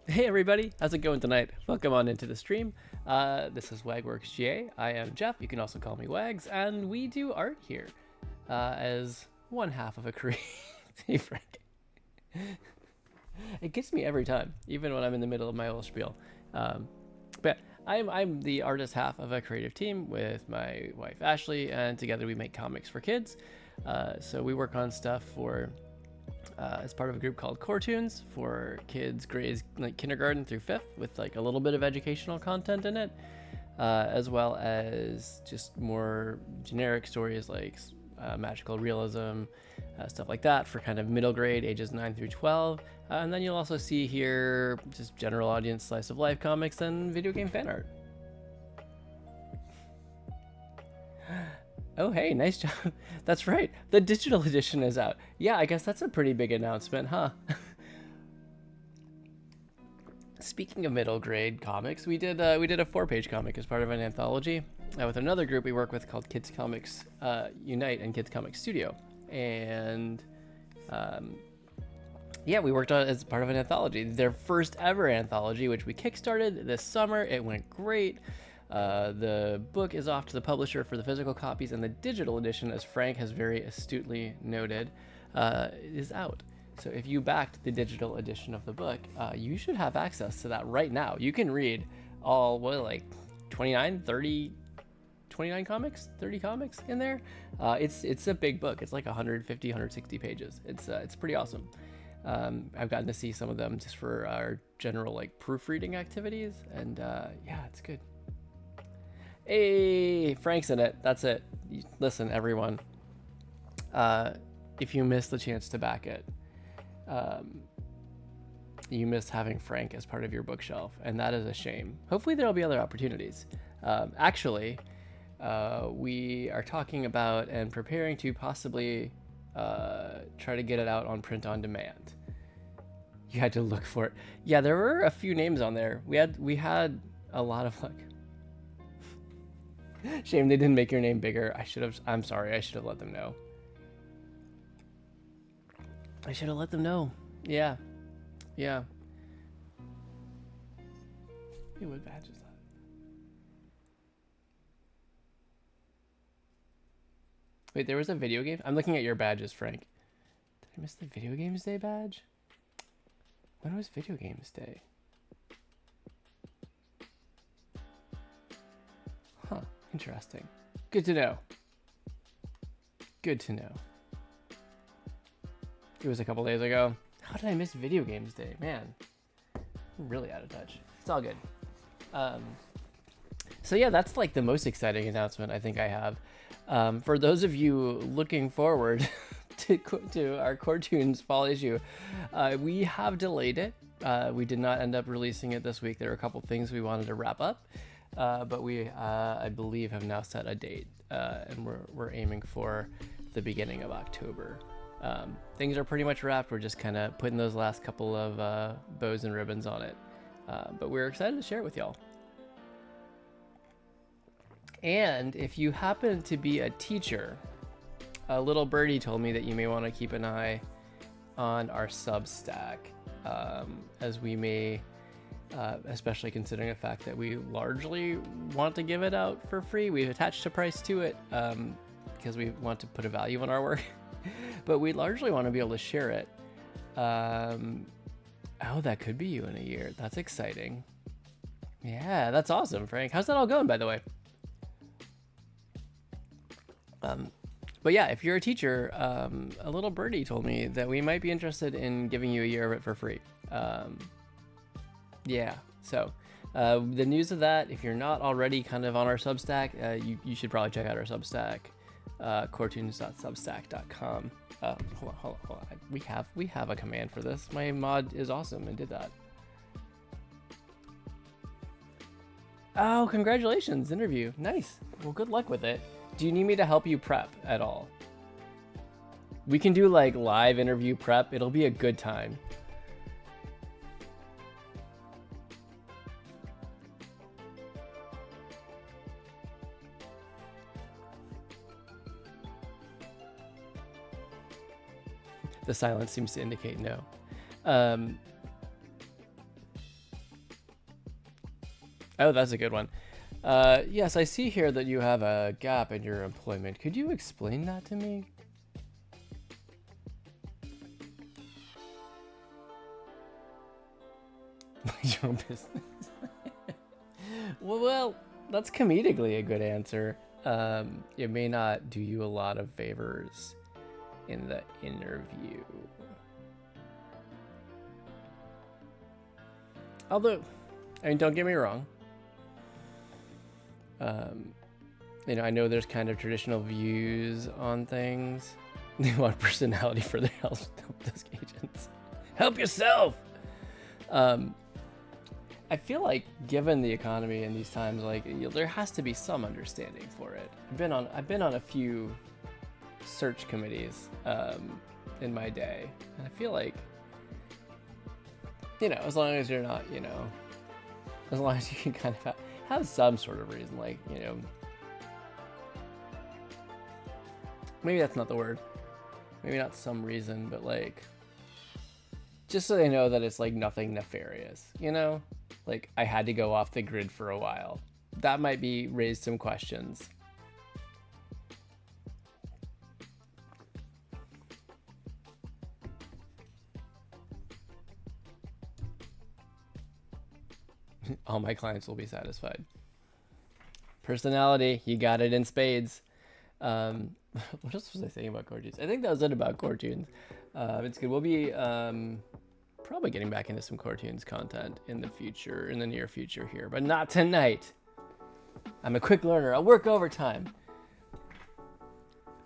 Hey everybody, how's it going tonight? Welcome on into the stream. This is Wagworks GA. I am Jeff, you can also call me Wags, and we do art here as one half of a creative. Hey Frank. It gets me every time, even when I'm in the middle of my little spiel. But I'm the artist half of a creative team with my wife Ashley, and together we make comics for kids. So we work on stuff for as part of a group called CoreToons for kids grades like kindergarten through 5th with like a little bit of educational content in it, as well as just more generic stories like magical realism, stuff like that for kind of middle grade ages 9 through 12. And then you'll also see here just general audience slice of life comics and video game fan art. Oh, hey, nice job. That's right. The digital edition is out. Yeah, I guess that's a pretty big announcement, huh? Speaking of middle grade comics, we did a 4-page comic as part of an anthology with another group we work with called Kids Comics Unite and Kids Comics Studio. And yeah, we worked on it as part of an anthology. Their first ever anthology, which we kickstarted this summer. It went great. The book is off to the publisher for the physical copies, and the digital edition, as Frank has very astutely noted, is out. So if you backed the digital edition of the book, you should have access to that right now. You can read all, 29 comics, 30 comics in there. It's a big book. It's like 150, 160 pages. It's pretty awesome. I've gotten to see some of them just for our general like proofreading activities, and yeah, it's good. Hey, Frank's in it. That's it. Listen, everyone. If you missed the chance to back it, you missed having Frank as part of your bookshelf, and that is a shame. Hopefully there'll be other opportunities. Actually, we are talking about and preparing to possibly try to get it out on print on demand. You had to look for it. Yeah, there were a few names on there. We had a lot of luck. Shame they didn't make your name bigger. I'm sorry, I should have let them know. I should have let them know. Yeah. Hey, what badge is that? Wait, there was a video game? I'm looking at your badges, Frank. Did I miss the Video Games Day badge? When was Video Games Day? Huh. Interesting. Good to know. It was a couple days ago. How did I miss Video Games Day? Man, I'm really out of touch. It's all good. So yeah, that's like the most exciting announcement I think I have. For those of you looking forward to our CoreToons fall issue, we have delayed it. We did not end up releasing it this week. There were a couple things we wanted to wrap up. But we, I believe, have now set a date, and we're aiming for the beginning of October. Things are pretty much wrapped. We're just kind of putting those last couple of bows and ribbons on it. But we're excited to share it with y'all. And if you happen to be a teacher, a little birdie told me that you may want to keep an eye on our Substack, as we may... especially considering the fact that we largely want to give it out for free. We've attached a price to it because we want to put a value on our work, but we largely want to be able to share it. Oh, that could be you in a year. That's exciting. Yeah, that's awesome, Frank. How's that all going, by the way? But yeah, if you're a teacher, a little birdie told me that we might be interested in giving you a year of it for free. Yeah, so the news of that, if you're not already kind of on our Substack, you should probably check out our Substack, coretoons.substack.com. Hold on. We have a command for this. My mod is awesome and did that. Oh, congratulations, interview. Nice. Well, good luck with it. Do you need me to help you prep at all? We can do like live interview prep. It'll be a good time. The silence seems to indicate no. Oh, that's a good one. Yes, I see here that you have a gap in your employment. Could you explain that to me? Your own business. Well, that's comedically a good answer. It may not do you a lot of favors in the interview. Although, I mean, don't get me wrong. You know, I know there's kind of traditional views on things. They want personality for their help desk agents. Help yourself. I feel like, given the economy in these times, like there has to be some understanding for it. I've been on a few search committees in my day, and I feel like, you know, as long as you're not, you know, as long as you can kind of have some sort of reason, like, you know, maybe that's not the word, maybe not some reason, but like, just so they know that it's like nothing nefarious, you know, like I had to go off the grid for a while. That might be raise some questions. All my clients will be satisfied. Personality, you got it in spades. What else was I saying about CoreToons? I think that was it about CoreToons. It's good. We'll be probably getting back into some CoreToons content in the future, in the near future here, but not tonight. I'm a quick learner. I'll work overtime.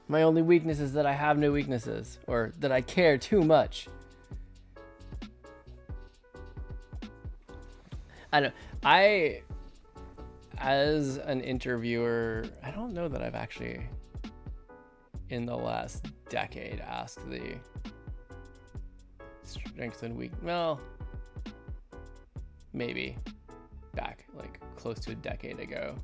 My only weakness is that I have no weaknesses, or that I care too much. I know. As an interviewer, I don't know that I've actually, in the last decade, asked the strengths and weaknesses. Well, maybe back like close to a decade ago.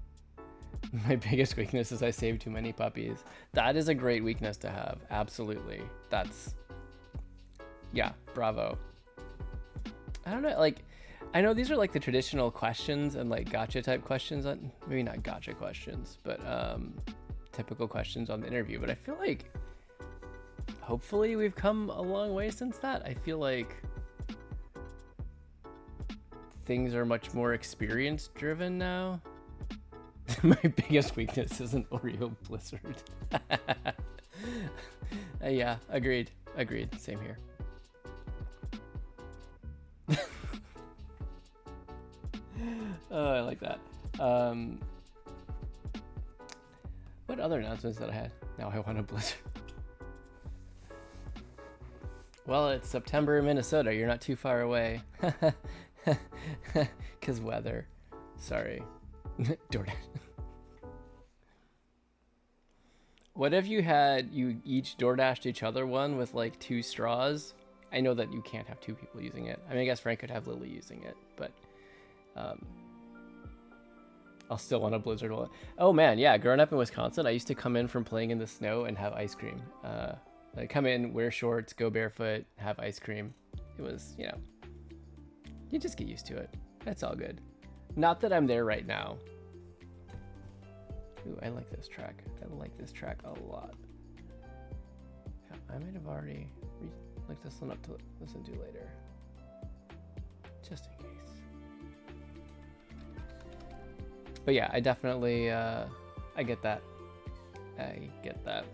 My biggest weakness is I save too many puppies. That is a great weakness to have. Absolutely. That's, yeah, bravo. I don't know, like, I know these are like the traditional questions and like gotcha type questions, maybe not gotcha questions, but typical questions on the interview. But I feel like hopefully we've come a long way since that. I feel like things are much more experience driven now. My biggest weakness is an Oreo Blizzard. Yeah, agreed. Same here. Oh, I like that. What other announcements that I had? Now I want a Blizzard. Well, it's September in Minnesota. You're not too far away. 'Cause weather. Sorry. DoorDash. What if you each DoorDashed each other one with like 2 straws? I know that you can't have 2 people using it. I mean, I guess Frank could have Lily using it, but I'll still want a Blizzard wallet. Oh man, yeah, growing up in Wisconsin, I used to come in from playing in the snow and have ice cream. Like come in, wear shorts, go barefoot, have ice cream. It was, you know, you just get used to it. That's all good. Not that I'm there right now. Ooh, I like this track. I like this track a lot. Yeah, I might have already looked this one up to listen to later. Just in case. But yeah, I definitely, I get that. I get that.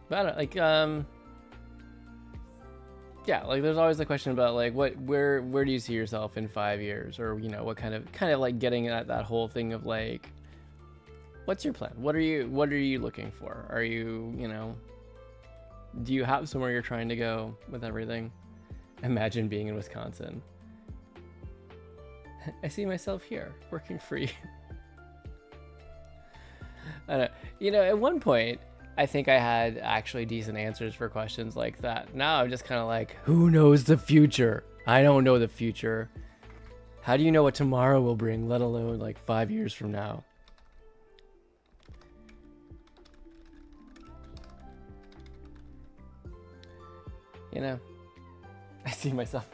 But I don't, like, yeah, like there's always the question about like where do you see yourself in 5 years, or you know, what kind of like getting at that whole thing of like, what's your plan? What are you looking for? Are you, you know, do you have somewhere you're trying to go with everything? Imagine being in Wisconsin. I see myself here working for you. I don't know. You know, at one point I think I had actually decent answers for questions like that. Now I'm just kind of like, who knows the future? I don't know the future. How do you know what tomorrow will bring, let alone like 5 years from now? You know, I see myself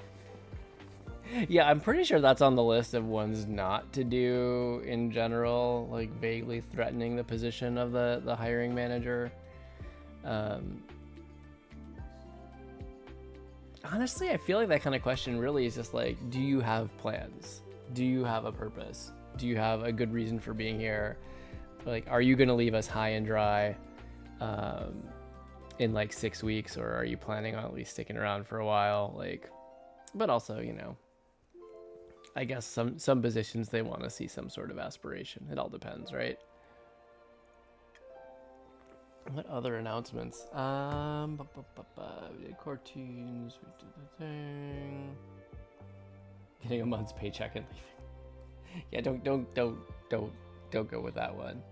Yeah, I'm pretty sure that's on the list of ones not to do in general, like vaguely threatening the position of the hiring manager. Honestly, I feel like that kind of question really is just like, do you have plans? Do you have a purpose? Do you have a good reason for being here? Like, are you going to leave us high and dry in like 6 weeks, or are you planning on at least sticking around for a while? Like, but also, you know, I guess some positions they want to see some sort of aspiration. It all depends, right? What other announcements? We did CoreToons, we did the thing. Getting a month's paycheck and leaving. Yeah, don't go with that one.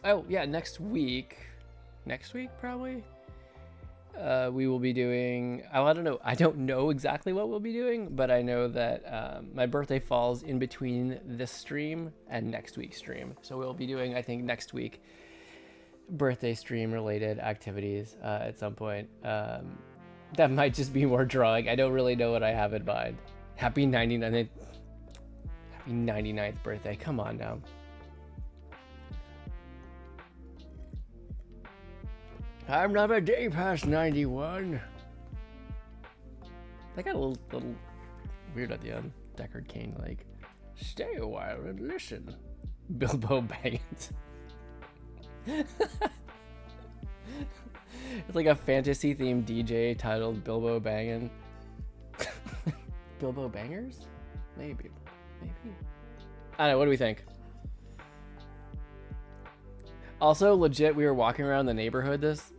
Oh yeah, next week probably. We will be doing, I don't know exactly what we'll be doing, but I know that my birthday falls in between this stream and next week's stream. So we'll be doing, I think, next week birthday stream related activities at some point. That might just be more drawing. I don't really know what I have in mind. Happy 99th birthday. Come on now. I'm not a day past 91. That got a little weird at the end. Deckard Cain, like, stay a while and listen. Bilbo Baggins. It's like a fantasy themed DJ titled Bilbo Bangin'. Bilbo Bangers? Maybe. I don't know, what do we think? Also, legit, we were walking around the neighborhood this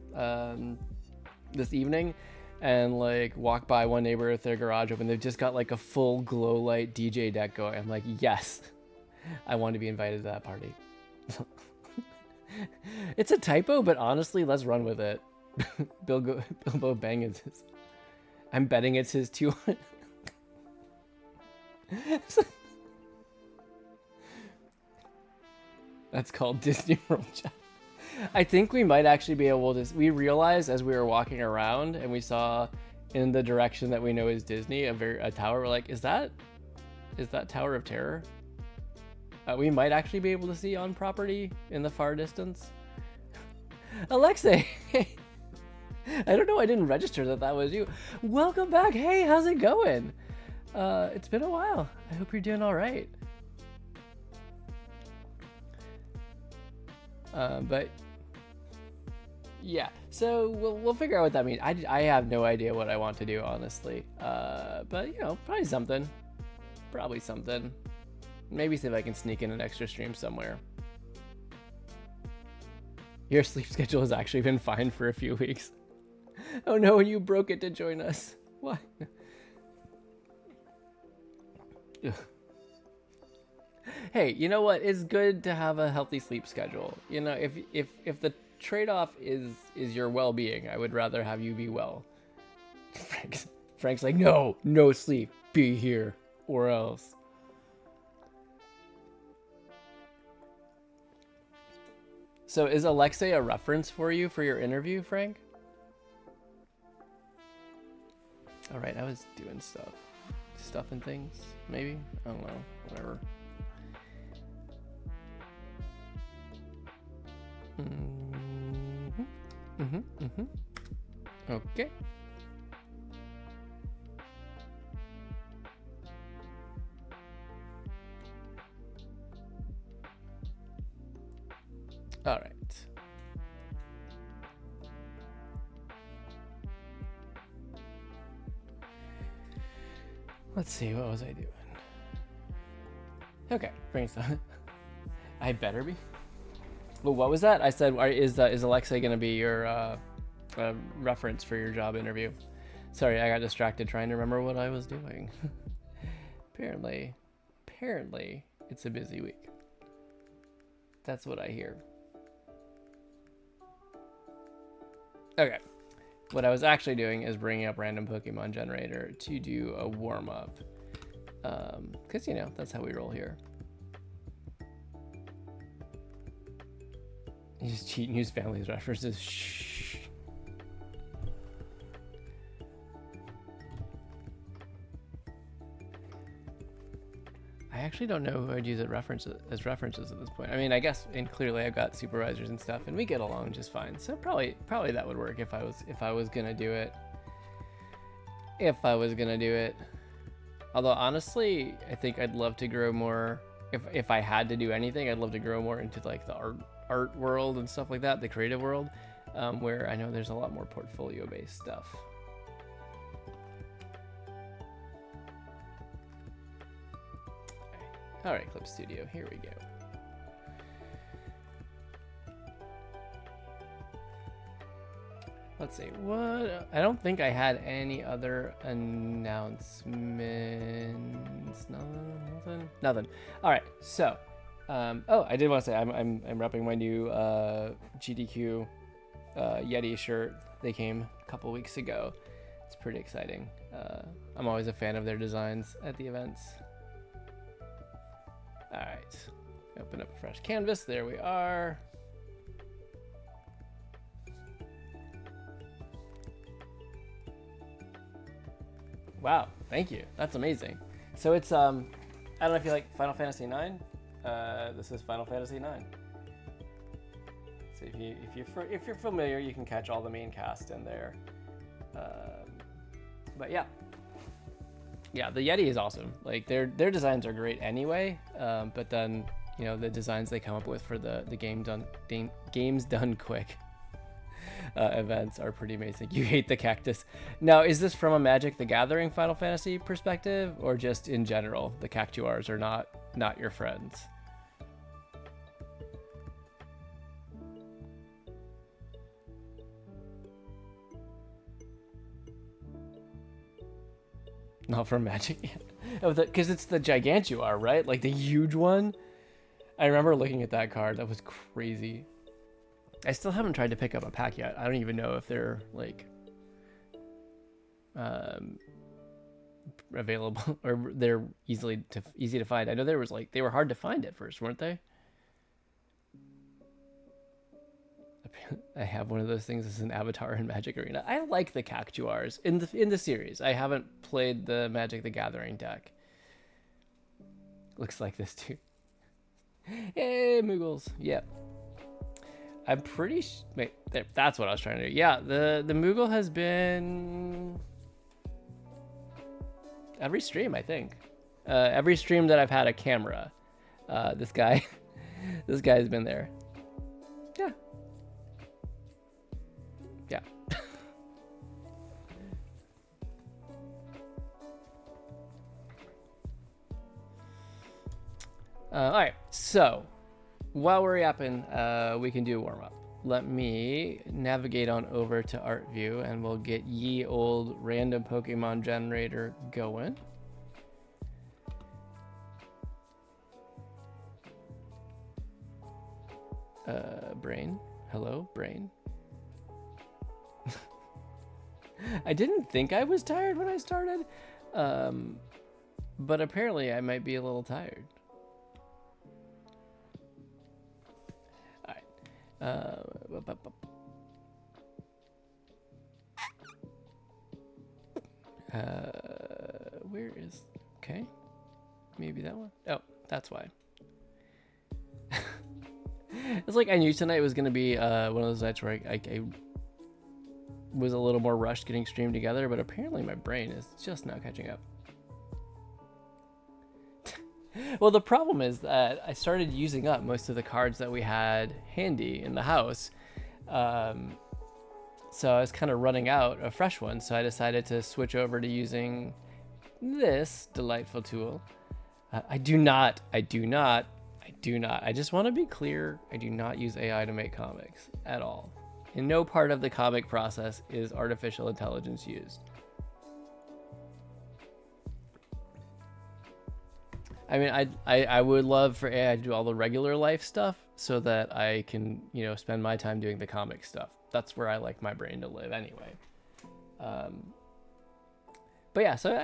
evening, and like walked by one neighbor with their garage open. They've just got like a full glow light DJ deck going. I'm like, yes, I want to be invited to that party. It's a typo, but honestly, let's run with it. Bilbo Baggins. I'm betting it's his 200. That's called Disney World Chat. I think we might actually be able to. We realized as we were walking around and we saw in the direction that we know is Disney a tower. We're like, is that Tower of Terror? We might actually be able to see on property in the far distance. Alexei, I don't know. I didn't register that was you. Welcome back. Hey, how's it going? It's been a while. I hope you're doing all right. But yeah, so we'll figure out what that means. I have no idea what I want to do, honestly. But you know, probably something. Maybe see if I can sneak in an extra stream somewhere. Your sleep schedule has actually been fine for a few weeks. Oh no, you broke it to join us. Why? Hey, you know what? It's good to have a healthy sleep schedule. You know, if the trade-off is your well-being, I would rather have you be well. Frank's like, no sleep, be here or else. So is Alexei a reference for you for your interview, Frank? All right, I was doing stuff and things, maybe. I don't know, whatever. Okay. All right. Let's see, what was I doing? Okay, brainstorm. I better be. Well, what was that? I said, is Alexei going to be your reference for your job interview? Sorry, I got distracted trying to remember what I was doing. Apparently, it's a busy week. That's what I hear. Okay, what I was actually doing is bringing up random Pokemon generator to do a warm-up. Because, you know, that's how we roll here. You just cheat and use family's references. Shh. actually don't know who I'd use as references at this point. I mean, I guess, and clearly I've got supervisors and stuff, and we get along just fine. So probably that would work if I was gonna do it. Although honestly, I think I'd love to grow more. If I had to do anything, I'd love to grow more into like the art world and stuff like that, the creative world, where I know there's a lot more portfolio based stuff. All right, Clip Studio, here we go. Let's see, what? I don't think I had any other announcements. Nothing. All right, so, oh, I did want to say I'm repping my new GDQ Yeti shirt. They came a couple weeks ago. It's pretty exciting. I'm always a fan of their designs at the events. All right, open up a fresh canvas. There we are. Wow, thank you. That's amazing. So it's I don't know if you like Final Fantasy IX. This is Final Fantasy IX. So if you're familiar, you can catch all the main cast in there. But yeah. Yeah, the Yeti is awesome. Like their designs are great anyway, but then you know the designs they come up with for the games done quick events are pretty amazing. You hate the cactus. Now, is this from a Magic the Gathering Final Fantasy perspective, or just in general the cactuars are not your friends? Not from Magic yet. Oh, because it's the Gigantuar, right? Like the huge one. I remember looking at that card. That was crazy. I still haven't tried to pick up a pack yet. I don't even know if they're like available or they're easy to find. I know there was like they were hard to find at first, weren't they? I have one of those things as an avatar in Magic Arena. I like the cactuars in the series. I haven't played the Magic the Gathering deck. Looks like this too. Hey, Moogles. Yep. I'm pretty wait, there, that's what I was trying to do. Yeah, the Moogle has been every stream, I think. Every stream that I've had a camera. This guy's been there. Yeah. Yeah. All right, so while we're yapping, we can do a warm-up. Let me navigate on over to Art View and we'll get ye old random Pokemon generator going. Brain. Hello, Brain. I didn't think I was tired when I started, but apparently I might be a little tired. Where is, okay, maybe that one. Oh, that's why. It's like I knew tonight was gonna be one of those nights where I was a little more rushed getting streamed together, but apparently my brain is just now catching up. Well, the problem is that I started using up most of the cards that we had handy in the house. So I was kind of running out of fresh ones. So I decided to switch over to using this delightful tool. I just want to be clear. I do not use AI to make comics at all. In no part of the comic process is artificial intelligence used. I mean, I would love for AI to do all the regular life stuff so that I can, you know, spend my time doing the comic stuff. That's where I like my brain to live anyway. But yeah, so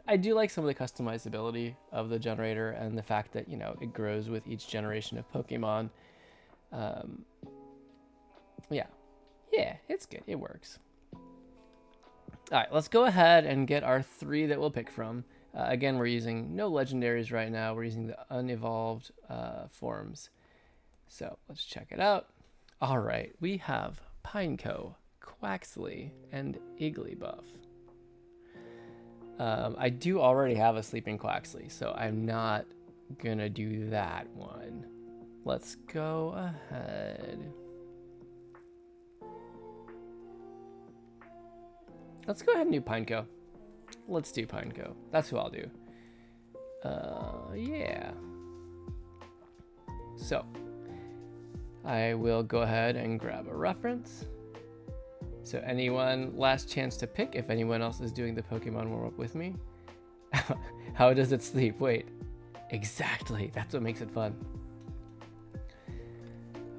I do like some of the customizability of the generator and the fact that, you know, it grows with each generation of Pokemon. Yeah, it's good. It works. All right, let's go ahead and get our 3 that we'll pick from. Again, we're using no legendaries right now. We're using the unevolved forms. So let's check it out. All right, we have Pineco, Quaxley, and Igglybuff. I do already have a sleeping Quaxley, so I'm not gonna do that one. Let's go ahead. Let's go ahead and do Pineco. Let's do Pineco. That's who I'll do. Yeah. So I will go ahead and grab a reference. So anyone, last chance to pick if anyone else is doing the Pokemon warm-up with me. How does it sleep? Wait, exactly. That's what makes it fun.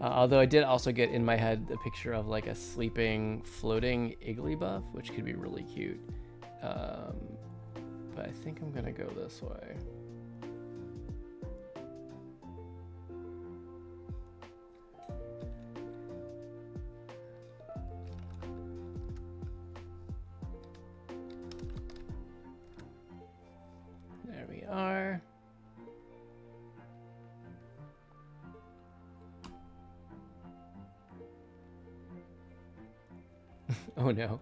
Although I did also get in my head a picture of like a sleeping, floating Igglybuff, which could be really cute. But I think I'm gonna go this way. There we are. Oh no.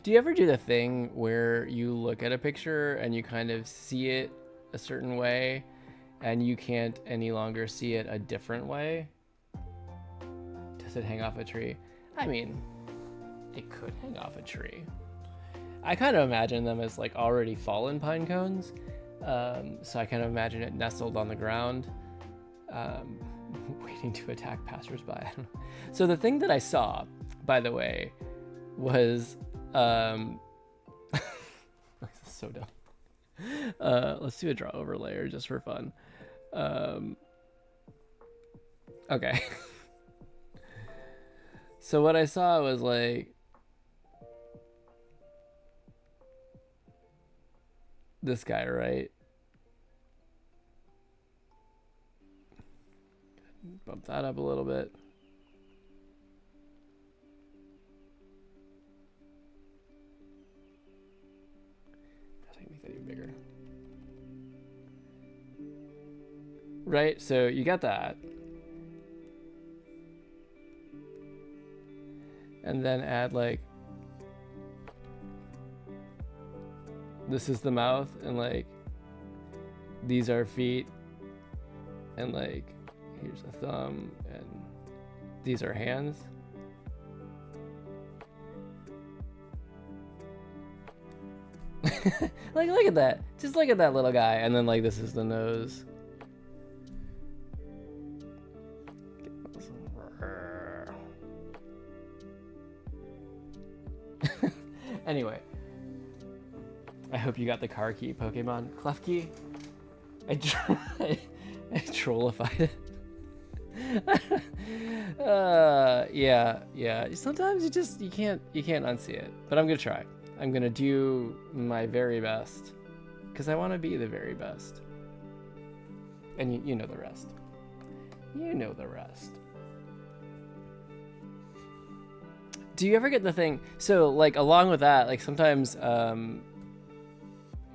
Do you ever do the thing where you look at a picture and you kind of see it a certain way and you can't any longer see it a different way? Does it hang off a tree? I mean, it could hang off a tree. I kind of imagine them as like already fallen pine cones. So I kind of imagine it nestled on the ground, waiting to attack passersby. I don't know. So the thing that I saw, by the way, was this is so dumb. Let's do a draw over layer just for fun. Okay. So what I saw was like this guy, right? Bump that up a little bit. Make that even bigger. Right, so you got that. And then add like, this is the mouth, and like, these are feet, and like, here's a thumb, and these are hands. Like, look at that. Just look at that little guy. And then, like, this is the nose. Anyway. I hope you got the car key, Pokemon. Klefki? I trollified it. Yeah. Sometimes you can't unsee it. But I'm gonna try. I'm gonna do my very best because I want to be the very best. And you know the rest. You know the rest. Do you ever get the thing? So like along with that, like sometimes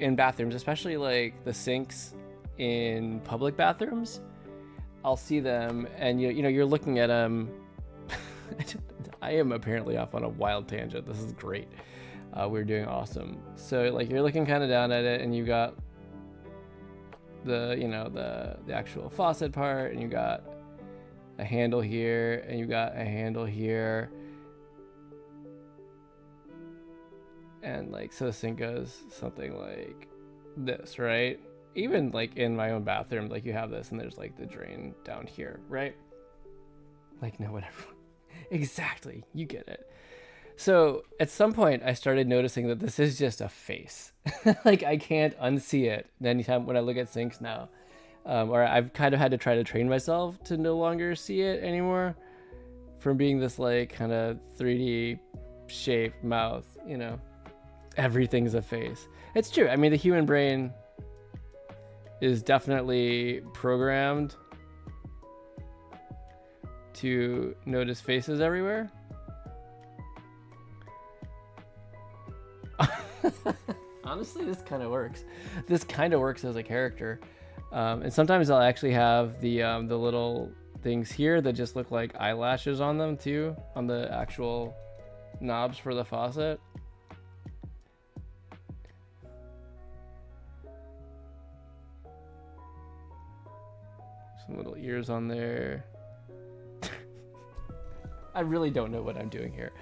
in bathrooms, especially like the sinks in public bathrooms, I'll see them and you know you're looking at them. I am apparently off on a wild tangent. This is great. We're doing awesome. So like you're looking kind of down at it and you got the actual faucet part, and you got a handle here, and you got a handle here, and like so the sink goes something like this, right? Even like in my own bathroom, like you have this and there's like the drain down here, right? Like no, whatever. Exactly, you get it. So at some point I started noticing that this is just a face. Like I can't unsee it anytime when I look at sinks now. Or I've kind of had to try to train myself to no longer see it anymore, from being this like kind of 3D shaped mouth, you know. Everything's a face. It's true. I mean, the human brain is definitely programmed to notice faces everywhere. Honestly, this kind of works. This kind of works as a character. And sometimes I'll actually have the little things here that just look like eyelashes on them too, on the actual knobs for the faucet. Some little ears on there. I really don't know what I'm doing here.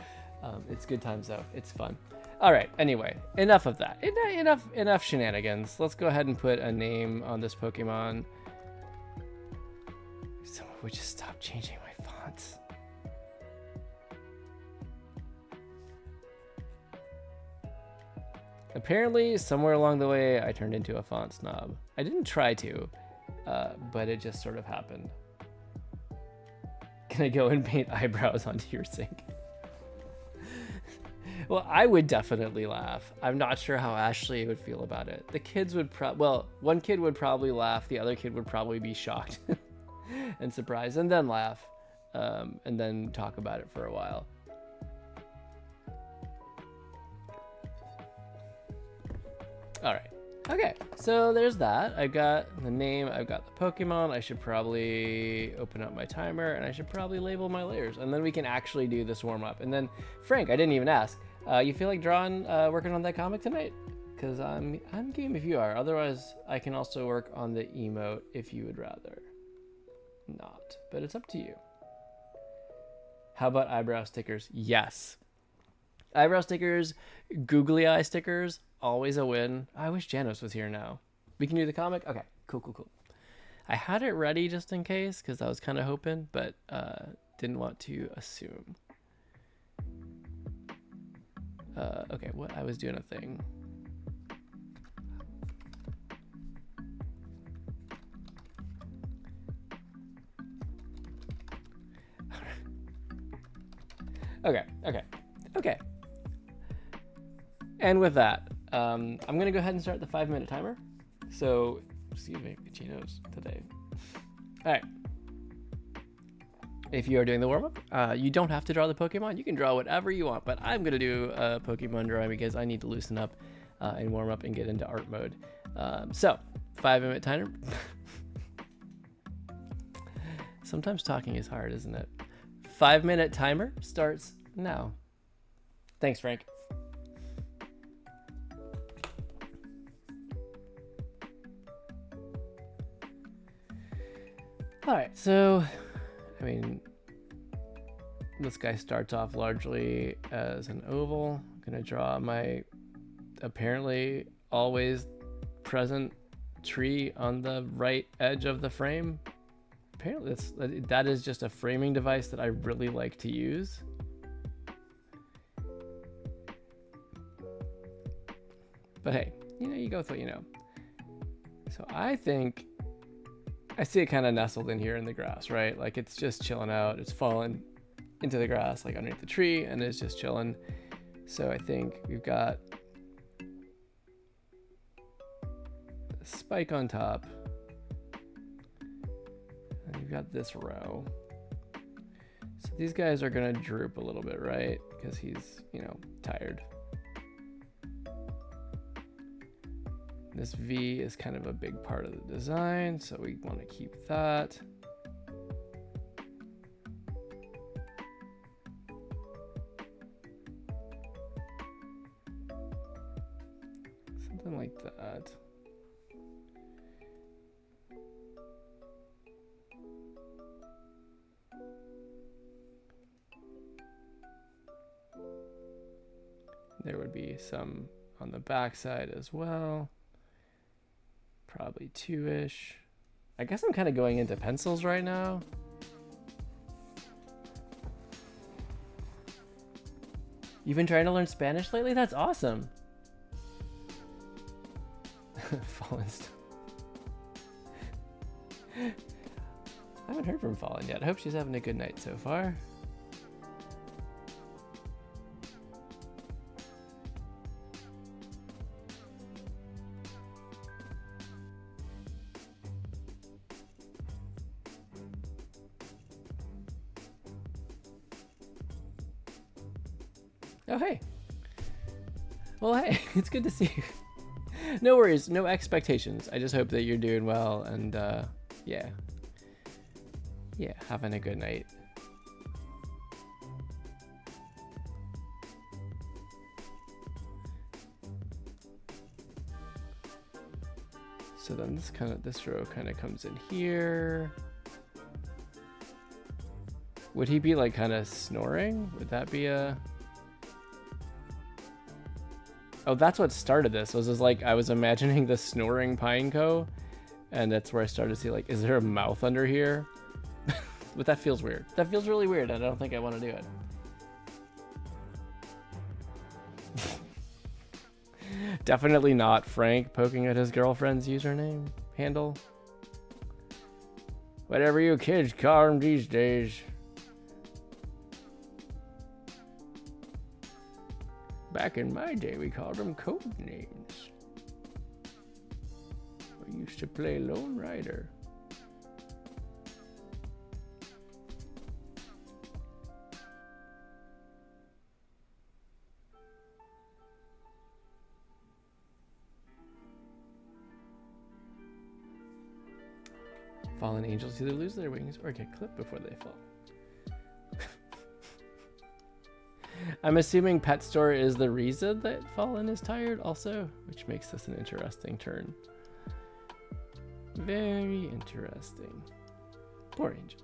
It's good times though. It's fun. All right. Anyway, enough of that. Enough shenanigans. Let's go ahead and put a name on this Pokemon. Someone would just stop changing my fonts. Apparently, somewhere along the way, I turned into a font snob. I didn't try to, but it just sort of happened. Can I go and paint eyebrows onto your sink? Well, I would definitely laugh. I'm not sure how Ashley would feel about it. The kids would well, one kid would probably laugh. The other kid would probably be shocked and surprised, and then laugh, and then talk about it for a while. All right. Okay, so there's that. I've got the name, I've got the Pokemon. I should probably open up my timer, and I should probably label my layers, and then we can actually do this warm up. And then, Frank, I didn't even ask. You feel like drawing, working on that comic tonight? Because I'm game if you are. Otherwise, I can also work on the emote if you would rather not. But it's up to you. How about eyebrow stickers? Yes. Eyebrow stickers, googly eye stickers, always a win. I wish Janos was here now. We can do the comic? Okay, cool. I had it ready just in case because I was kind of hoping, but didn't want to assume. Okay, I was doing a thing. Okay. And with that, I'm gonna go ahead and start the 5-minute timer. So, excuse me, Cheetos today. All right. If you are doing the warm-up, you don't have to draw the Pokemon. You can draw whatever you want, but I'm gonna do a Pokemon drawing because I need to loosen up and warm up and get into art mode. So, 5-minute timer. Sometimes talking is hard, isn't it? 5-minute timer starts now. Thanks, Frank. All right, so, I mean, this guy starts off largely as an oval. I'm gonna draw my apparently always present tree on the right edge of the frame. Apparently that is just a framing device that I really like to use. But hey, you go with what you know. So I think I see it kind of nestled in here in the grass, right? Like it's just chilling out. It's fallen into the grass, like underneath the tree, and it's just chilling. So I think we've got a spike on top. And you've got this row. So these guys are gonna droop a little bit, right? Because he's, tired. This V is kind of a big part of the design, so we want to keep that. Something like that. There would be some on the back side as well. Probably 2-ish. I guess I'm kind of going into pencils right now. You've been trying to learn Spanish lately? That's awesome. Fallen. I haven't heard from Fallen yet. I hope she's having a good night so far. Oh, hey. Well, hey, it's good to see you. No worries, no expectations. I just hope that you're doing well and yeah, having a good night. So then this row kind of comes in here. Would he be like kind of snoring? Would that be a... Oh, that's what started this. Was like I was imagining the snoring Pineco, and that's where I started to see like, is there a mouth under here? But that feels weird. That feels really weird. I don't think I want to do it. Definitely not Frank poking at his girlfriend's username handle. Whatever you kids call them these days. Back in my day, we called them code names. We used to play Lone Rider. Fallen angels either lose their wings or get clipped before they fall. I'm assuming Pet Store is the reason that Fallen is tired also, which makes this an interesting turn. Very interesting. Poor angels.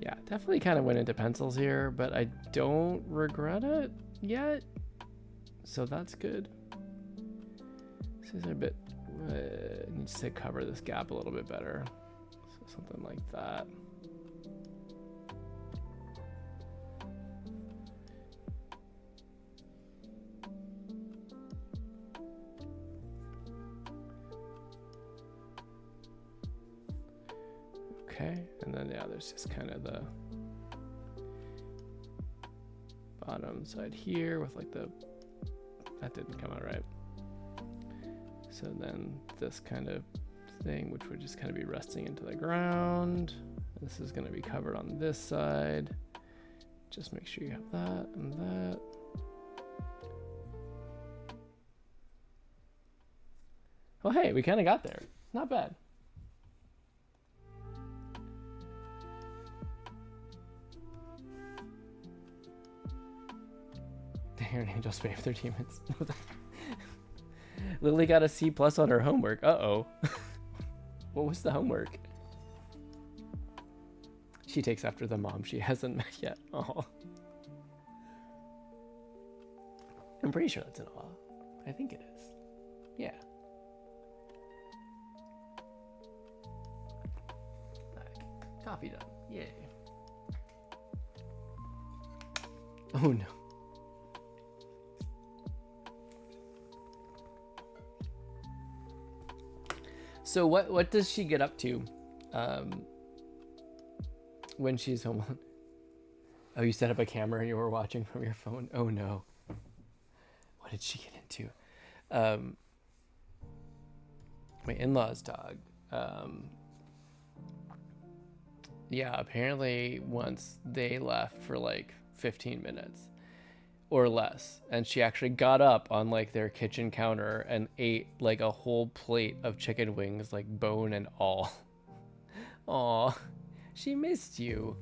Yeah, definitely kind of went into pencils here, but I don't regret it yet, so that's good. This is a bit needs to cover this gap a little bit better, so something like that. Okay, and then yeah, there's just kind of the bottom side here with like the, that didn't come out right. So then this kind of thing, which would just kind of be resting into the ground. This is going to be covered on this side. Just make sure you have that and that. Well, hey, we kind of got there. Not bad. An angel spam their demons. Lily got a C+ on her homework. Uh-oh. What was the homework? She takes after the mom she hasn't met yet. Oh. I'm pretty sure that's an awe. I think it is. Yeah. Right. Coffee done. Yay. Oh no. So what does she get up to when she's home alone? Oh, you set up a camera and you were watching from your phone? Oh no. What did she get into? My in-laws' dog. Yeah, apparently once they left for like 15 minutes or less, and she actually got up on like their kitchen counter and ate like a whole plate of chicken wings, like bone and all. Aw, she missed you.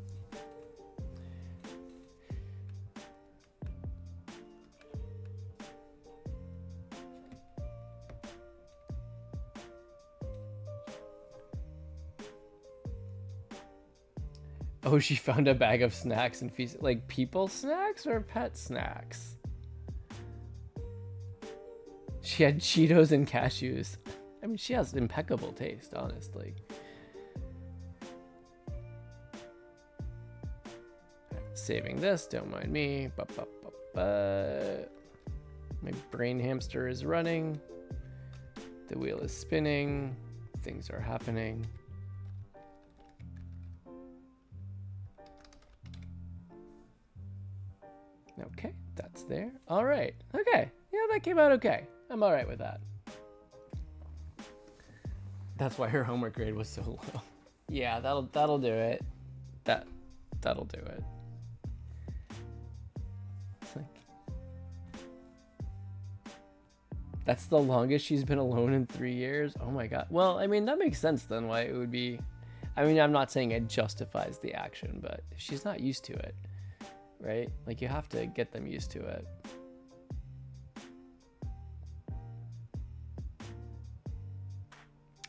Oh, she found a bag of snacks and feasted. Like people snacks or pet snacks? She had Cheetos and cashews. I mean, she has impeccable taste, honestly. Saving this, don't mind me. My brain hamster is running. The wheel is spinning. Things are happening. Okay, that's there. All right. Okay. Yeah, that came out okay. I'm all right with that. That's why her homework grade was so low. Yeah, that'll do it. That'll do it. It's like, that's the longest she's been alone in 3 years. Oh my god. Well, I mean, that makes sense then why it would be. I mean, I'm not saying it justifies the action, but if she's not used to it, right? Like, you have to get them used to it.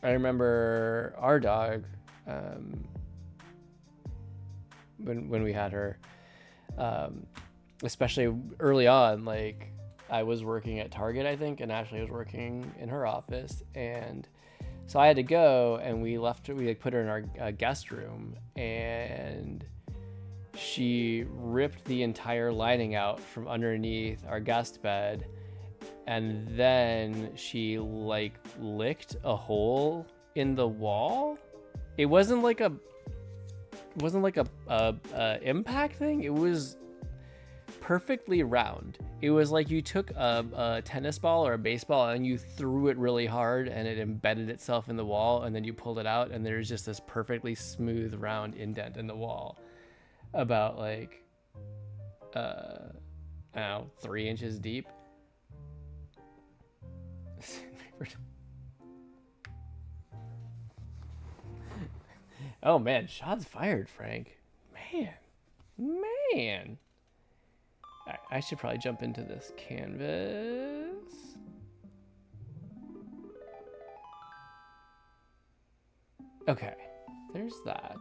I remember our dog, when we had her, especially early on, like, I was working at Target, I think, and Ashley was working in her office, and so I had to go, and we like put her in our guest room, and she ripped the entire lining out from underneath our guest bed, and then she like licked a hole in the wall. It wasn't like a impact thing. It was perfectly round. It was like you took a tennis ball or a baseball and you threw it really hard and it embedded itself in the wall, and then you pulled it out and there's just this perfectly smooth round indent in the wall about like I don't know, 3 inches deep. Oh man, shots fired, Frank. Man. I should probably jump into this canvas. Okay, there's that.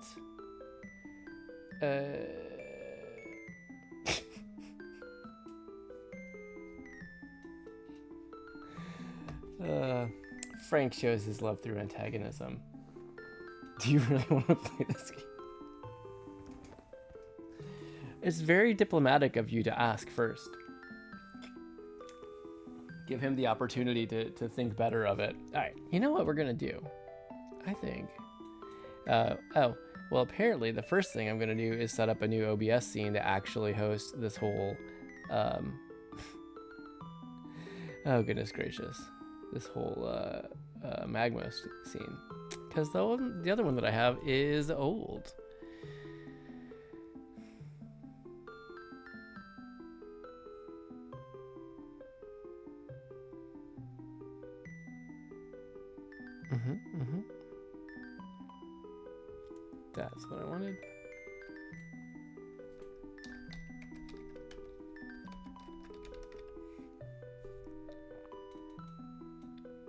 Frank shows his love through antagonism. Do you really want to play this game? It's very diplomatic of you to ask first. Give him the opportunity to think better of it. All right, you know what we're gonna do? I think. Oh, well, apparently the first thing I'm gonna do is set up a new OBS scene to actually host this whole. Oh goodness gracious, this whole Magma scene, because the other one that I have is old. That's what I wanted.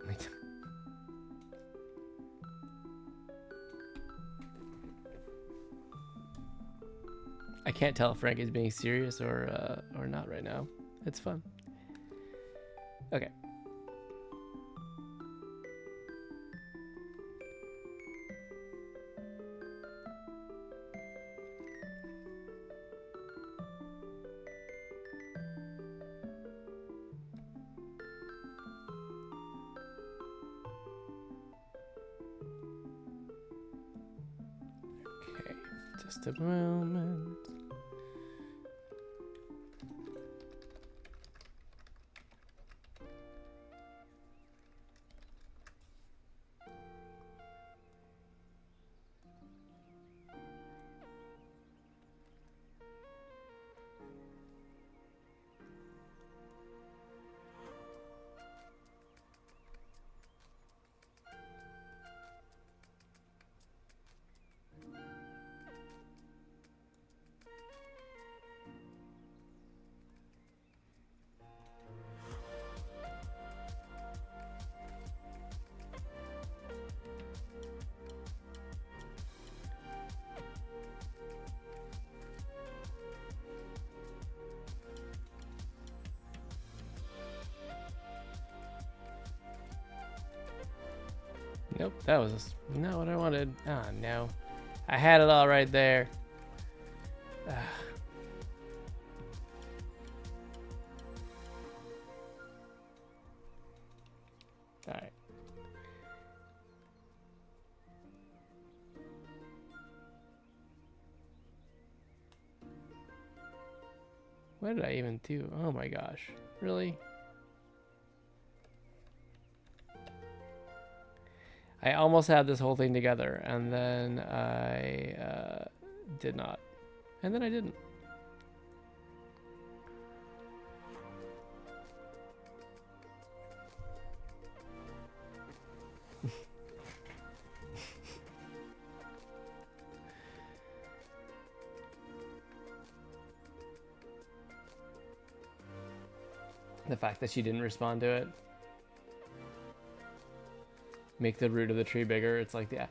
Wait. I can't tell if Frank is being serious or not right now. It's fun. Okay. Just a moment. Nope, that was not what I wanted. Oh no, I had it all right there. All right. What did I even do? Oh my gosh, really? I almost had this whole thing together, and then I did not. And then I didn't. The fact that she didn't respond to it. Make the root of the tree bigger. It's like, yeah.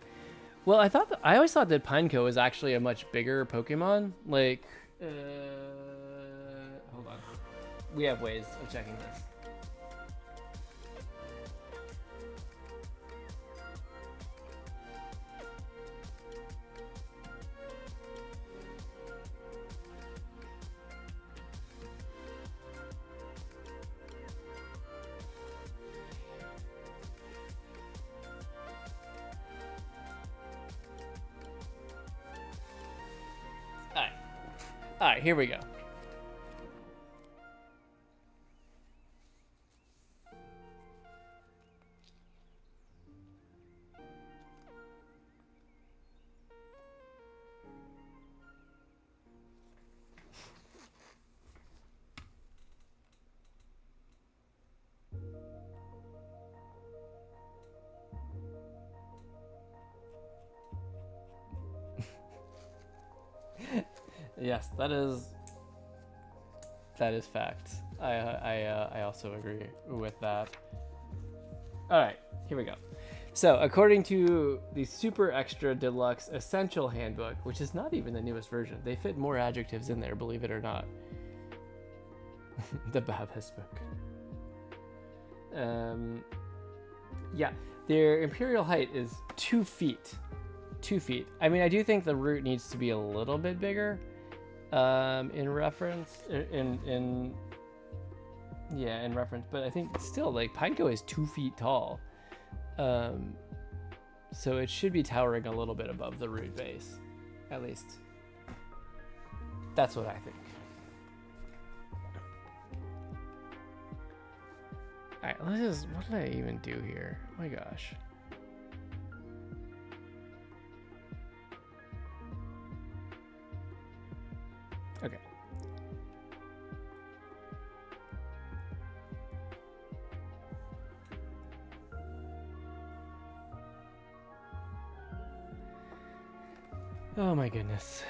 Well, I always thought that Pineco was actually a much bigger Pokemon. Like, hold on. We have ways of checking this. All right, here we go. Yes, that is fact. I also agree with that. All right, here we go. So, according to the Super Extra Deluxe Essential Handbook, which is not even the newest version, they fit more adjectives in there, believe it or not. The Babas book. Yeah, their imperial height is 2 feet. 2 feet. I mean, I do think the root needs to be a little bit bigger. In reference, in reference, but I think still, like, Pineco is 2 feet tall, so it should be towering a little bit above the root base, at least. That's what I think. All right, what did I even do here? Oh my gosh. Okay. Oh my goodness.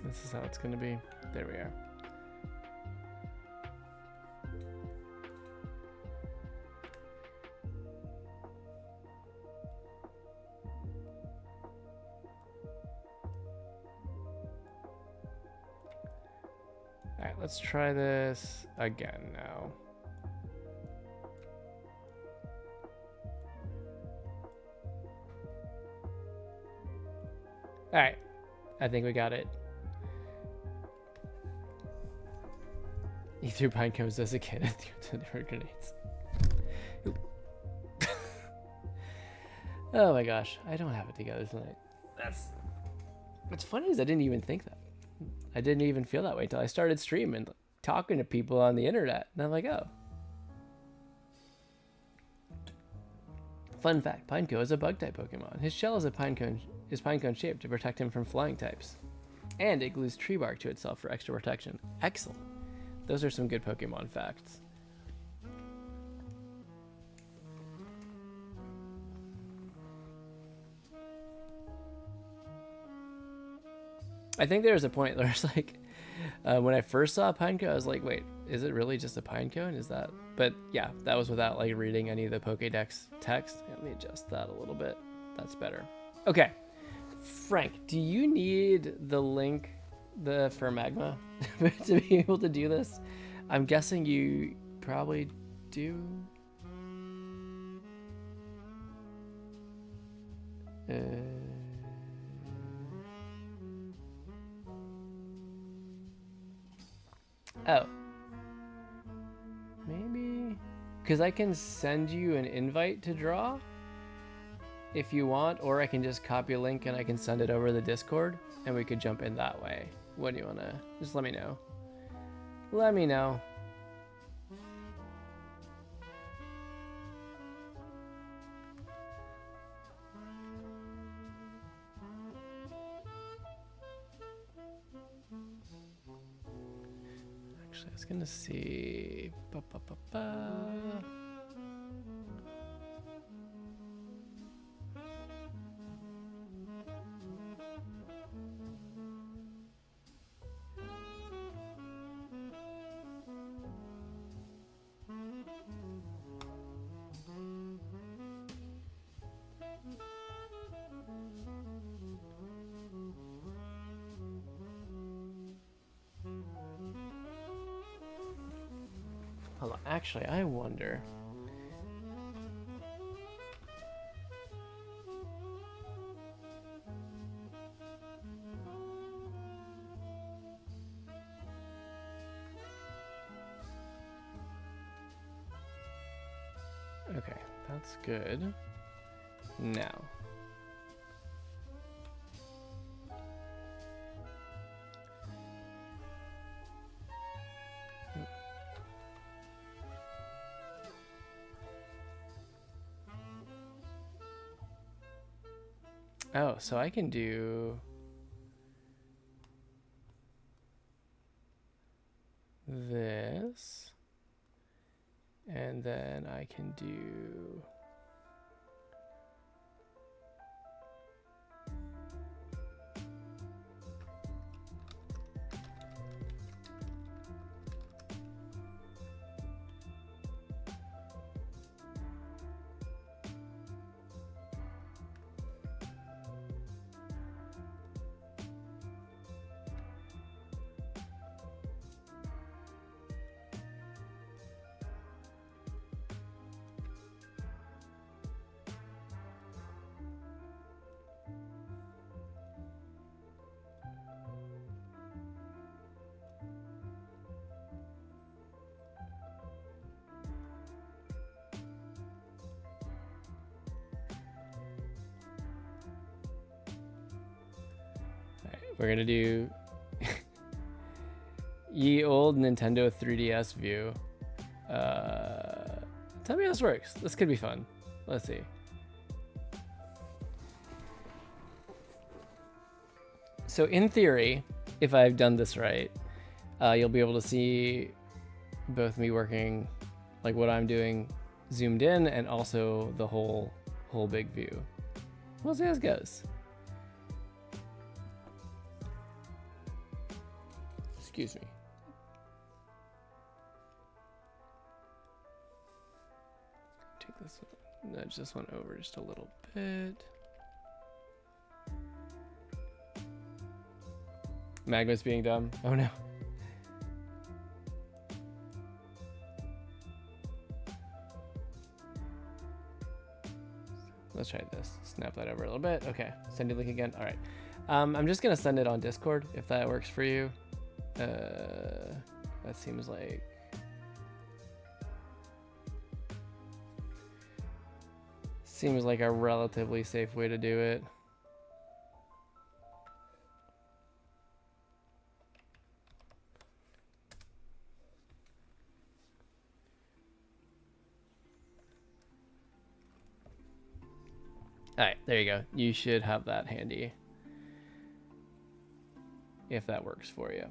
This is how it's gonna be. There we are. Alright, let's try this again now. Alright, I think we got it. He threw pine cones as a kid and threw different grenades. Oh my gosh, I don't have it together tonight. What's funny is I didn't even think that. I didn't even feel that way until I started streaming, talking to people on the internet, and I'm like, oh. Fun fact, Pineco is a bug-type Pokemon. His shell is pinecone shaped to protect him from flying types. And it glues tree bark to itself for extra protection. Excellent. Those are some good Pokemon facts. I think there was a point where it's like, when I first saw Pineco, I was like, wait, is it really just a pinecone? Is that? But yeah, that was without like reading any of the Pokédex text. Let me adjust that a little bit. That's better. Okay, Frank, do you need the link for Magma to be able to do this? I'm guessing you probably do. Oh, maybe because I can send you an invite to draw. if you want, or I can just copy a link and I can send it over the Discord and we could jump in that way. What do you want to, just let me know. Let me know. Actually, I was gonna see. Hold on. Actually, I wonder. Okay, that's good. Now. Oh, so I can do this, and then I can do we're gonna do ye old Nintendo 3DS view. Tell me how this works. This could be fun. Let's see. So in theory, if I've done this right, you'll be able to see both me working, like what I'm doing, zoomed in, and also the whole big view. We'll see how this goes. Excuse me. Take this one, nudge this one over just a little bit. Magma's being dumb. Oh no. Let's try this. Snap that over a little bit. Okay, send you link again. All right. I'm just gonna send it on Discord if that works for you. That seems like a relatively safe way to do it. All right, there you go. You should have that handy if that works for you.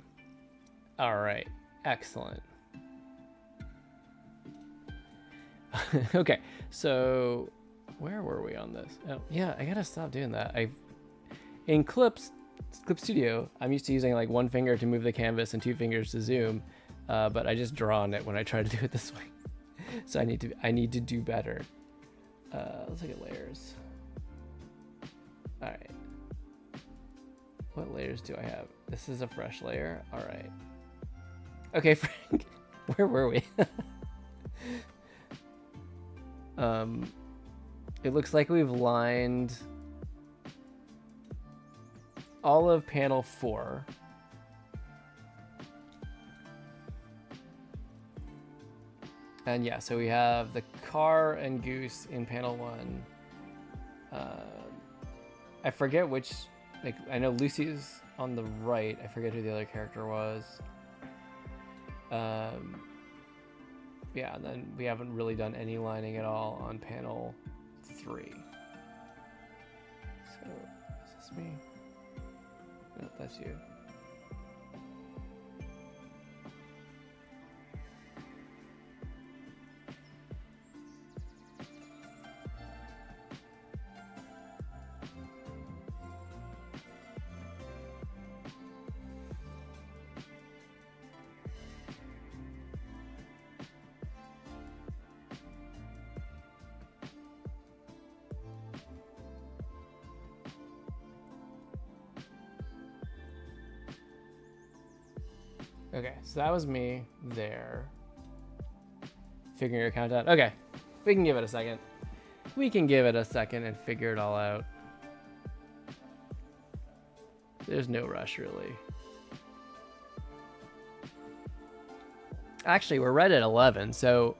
All right, excellent. Okay, so where were we on this? Oh, yeah, I gotta stop doing that. In Clip Studio, I'm used to using like one finger to move the canvas and two fingers to zoom, but I just draw on it when I try to do it this way. So I need to do better. Let's look at layers. All right. What layers do I have? This is a fresh layer. All right. Okay, Frank, where were we? It looks like we've lined all of panel 4. And yeah, so we have the car and goose in panel 1. I forget which, like, I know Lucy's on the right. I forget who the other character was. Yeah, and then we haven't really done any lining at all on panel 3. So, is this me? No, that's you. Okay, so that was me there. Figuring your account out. Okay, we can give it a second. We can give it a second and figure it all out. There's no rush, really. Actually, we're right at 11, so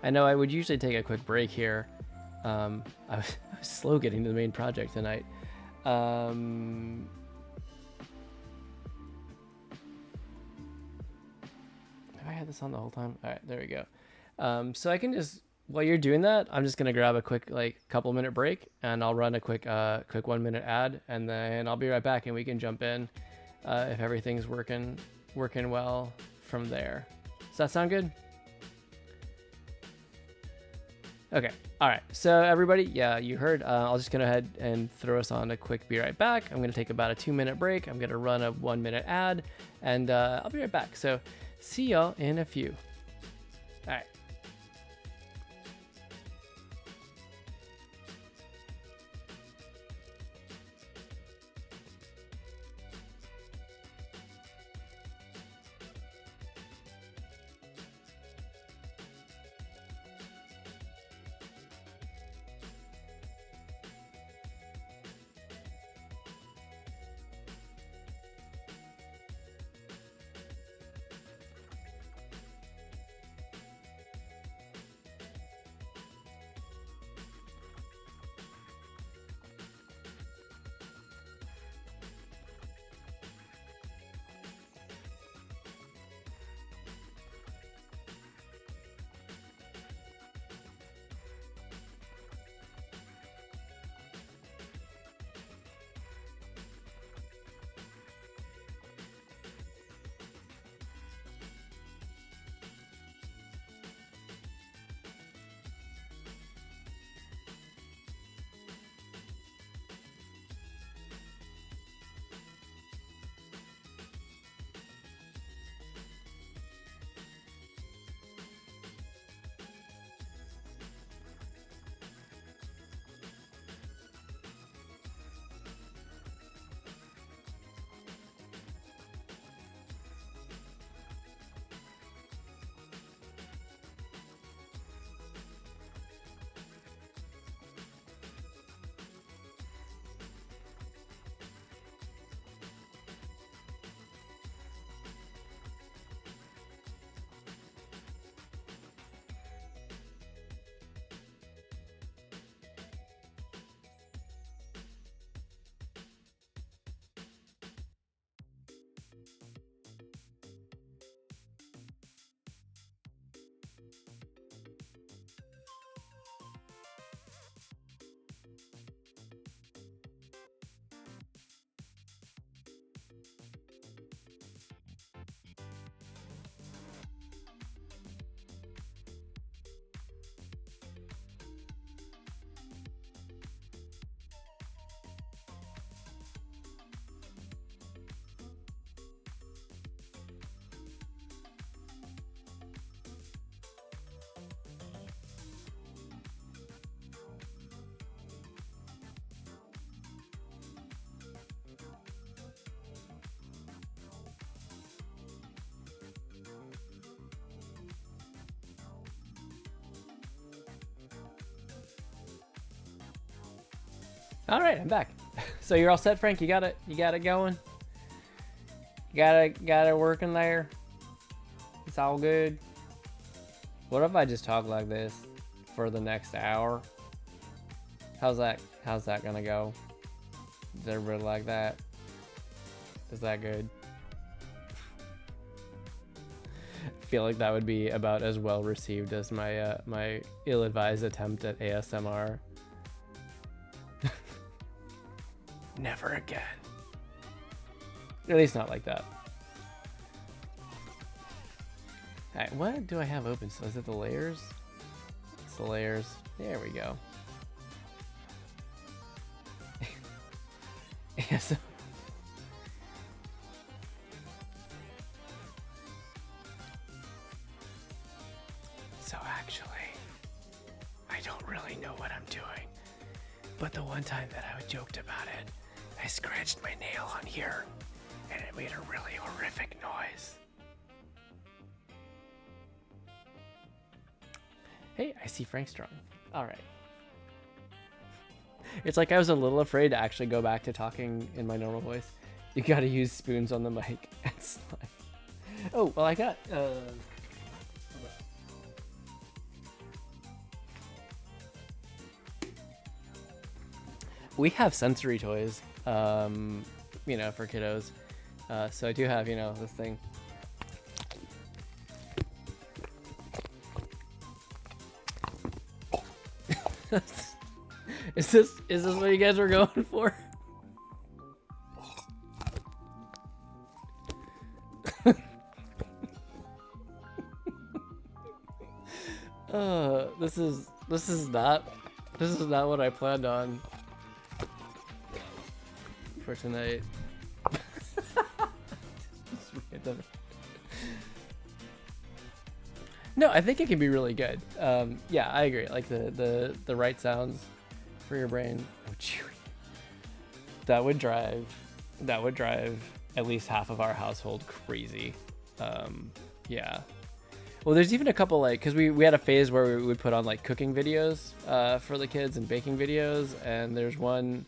I know I would usually take a quick break here. I was slow getting to the main project tonight. Have I had this on the whole time? All right, there we go. So I can just, while you're doing that, I'm just gonna grab a quick, like, couple minute break, and I'll run a quick 1 minute ad, and then I'll be right back, and we can jump in if everything's working well from there. Does that sound good? Okay. All right. So everybody, yeah, you heard. I'll just go ahead and throw us on a quick be right back. I'm gonna take about a 2 minute break. I'm gonna run a 1 minute ad, and I'll be right back. So see y'all in a few. All right. All right, I'm back. So you're all set, Frank? You got it going? You got it working there? It's all good? What if I just talk like this for the next hour? How's that gonna go? Does everybody like that? Is that good? I feel like that would be about as well received as my my ill-advised attempt at ASMR. Never again. At least not like that. Alright, what do I have open? So is it the layers? It's the layers. There we go. Yeah, so actually, I don't really know what I'm doing. But the one time that I joked about it, I scratched my nail on here and it made a really horrific noise. Hey, I see Frank Strong. All right. It's like I was a little afraid to actually go back to talking in my normal voice. You gotta use spoons on the mic. It's like, oh, well, I got, we have sensory toys, you know, for kiddos. So I do have, you know, this thing. Is this what you guys were going for? This is not what I planned on for tonight. No, I think it can be really good. Yeah, I agree. Like the right sounds for your brain. Oh, chewy. That would drive at least half of our household crazy. Yeah. Well, there's even a couple, like, because we had a phase where we would put on like cooking videos for the kids and baking videos, and there's one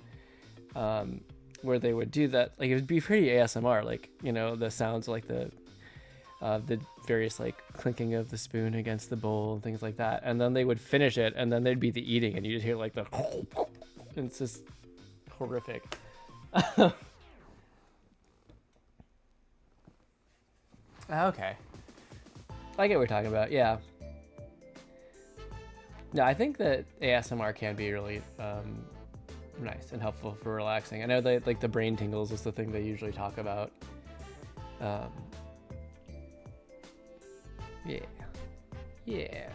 where they would do that. Like, it would be pretty ASMR, like, you know, the sounds like the various like clinking of the spoon against the bowl and things like that, and then they would finish it, and then they'd be the eating, and you just hear like the and it's just horrific. Okay, I get what you're talking about. Yeah. No, I think that ASMR can be really nice and helpful for relaxing. I know that like the brain tingles is the thing they usually talk about. Yeah. Yeah.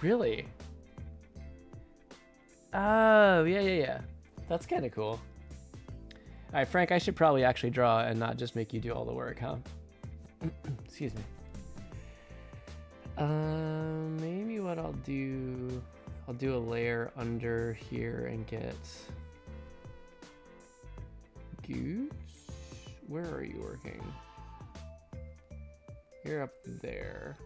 Really? Oh, yeah. That's kind of cool. All right, Frank, I should probably actually draw and not just make you do all the work, huh? Excuse me. Maybe what I'll do a layer under here and get Goose. Where are you working? You're up there.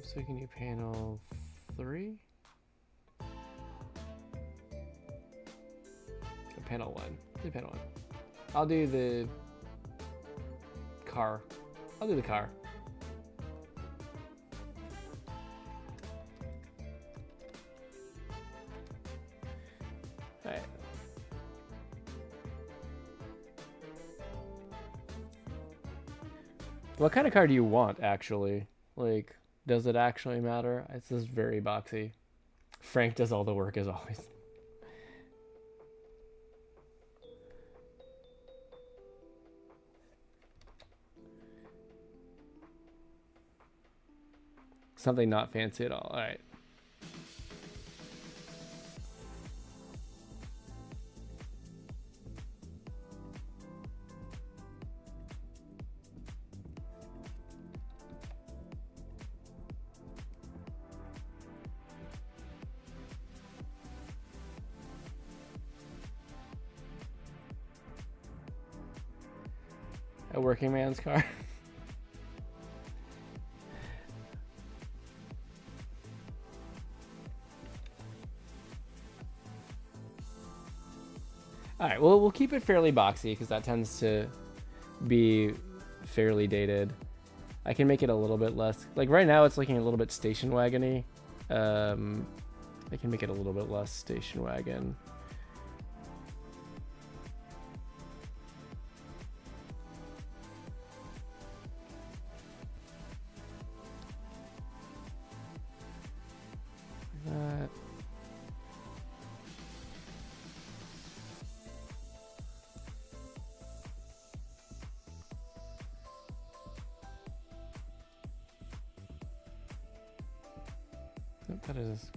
So can you panel 3? Panel 1. Do panel 1. I'll do the car. I'll do the car. Alright. What kind of car do you want, actually? Like, does it actually matter? It's just very boxy. Frank does all the work as always. Something not fancy at all. All right. A working man's car. All right, well, we'll keep it fairly boxy because that tends to be fairly dated. I can make it a little bit less. Like right now, it's looking a little bit station wagony. I can make it a little bit less station wagon. That. Nope, that is.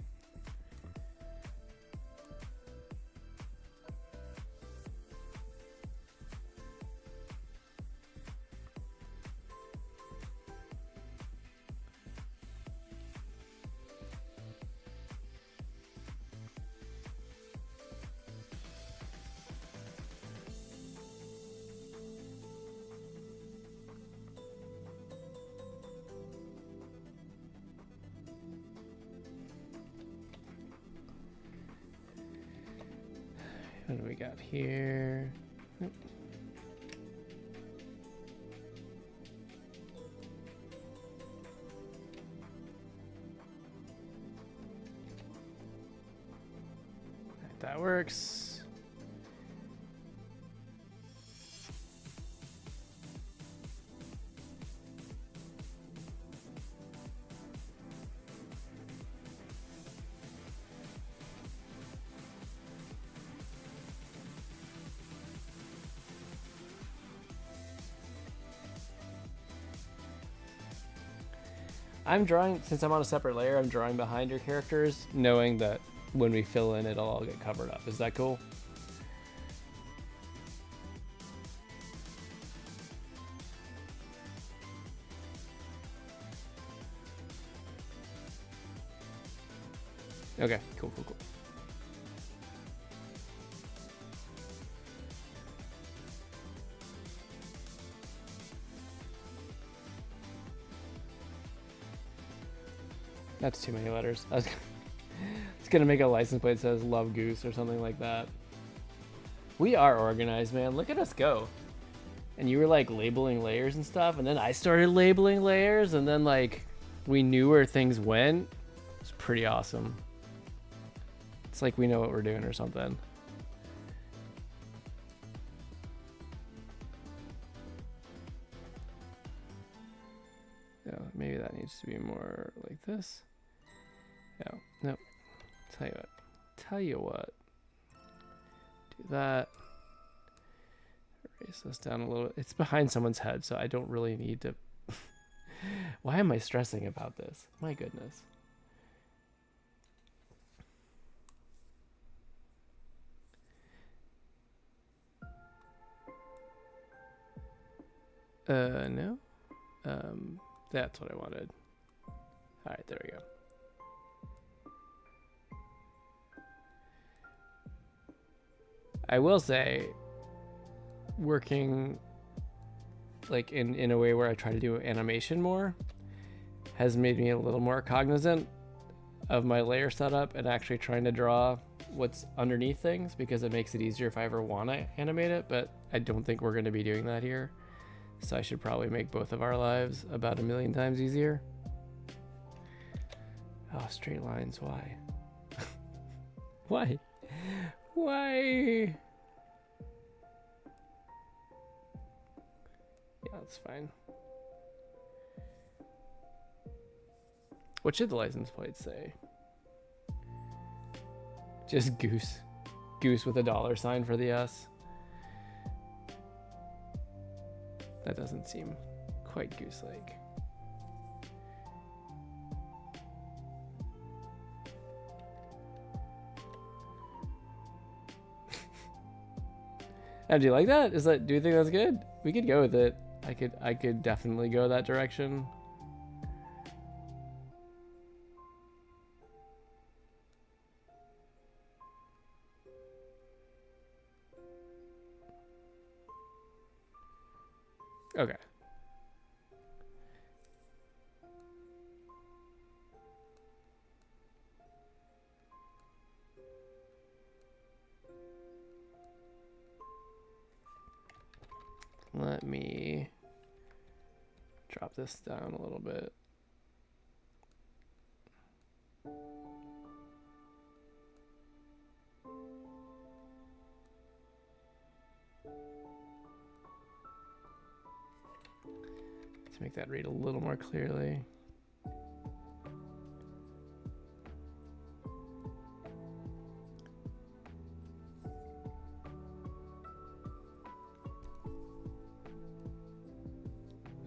What do we got here? Nope. Right, that works. I'm drawing, since I'm on a separate layer, I'm drawing behind your characters, knowing that when we fill in, it'll all get covered up. Is that cool? Okay, cool. That's too many letters. I was gonna make a license plate that says "Love Goose" or something like that. We are organized, man. Look at us go. And you were like labeling layers and stuff, and then I started labeling layers, and then like we knew where things went. It's pretty awesome. It's like we know what we're doing or something. Yeah, maybe that needs to be more like this. No, nope. Tell you what. Do that. Erase this down a little bit. It's behind someone's head, so I don't really need to. Why am I stressing about this? My goodness. No. That's what I wanted. All right, there we go. I will say, working like in a way where I try to do animation more has made me a little more cognizant of my layer setup and actually trying to draw what's underneath things, because it makes it easier if I ever want to animate it, but I don't think we're going to be doing that here. So I should probably make both of our lives about 1,000,000 times easier. Oh, straight lines, why? Why? Why? Yeah, that's fine. What should the license plate say? Just goose. Goose with a $sign for the S. That doesn't seem quite goose-like. Now, do you like that? Do you think that's good? We could go with it. I could definitely go that direction. Okay. Let me drop this down a little bit. To make that read a little more clearly.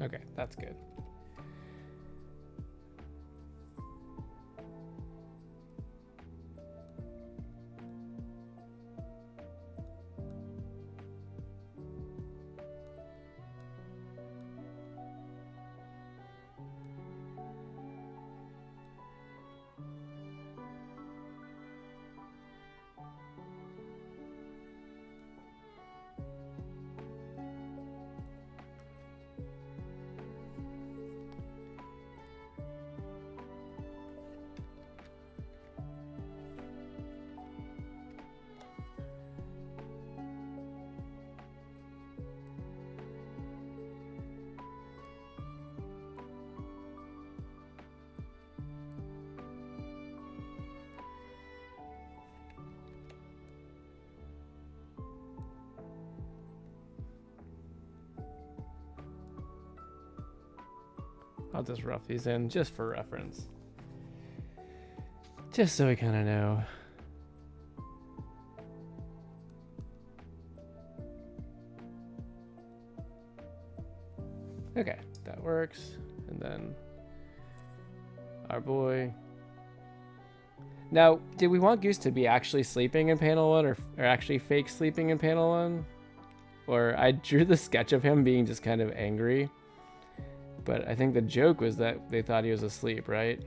Okay, that's good. I'll just rough these in just for reference. Just so we kind of know. Okay, that works. And then our boy. Now, did we want Goose to be actually sleeping in panel 1 or actually fake sleeping in panel 1? Or I drew the sketch of him being just kind of angry. But I think the joke was that they thought he was asleep, right?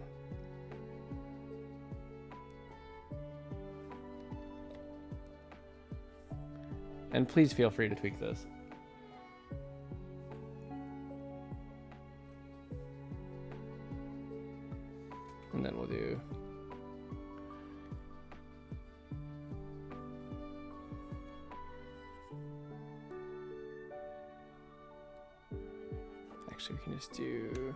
And please feel free to tweak this. And then we'll do... Actually, we can just do...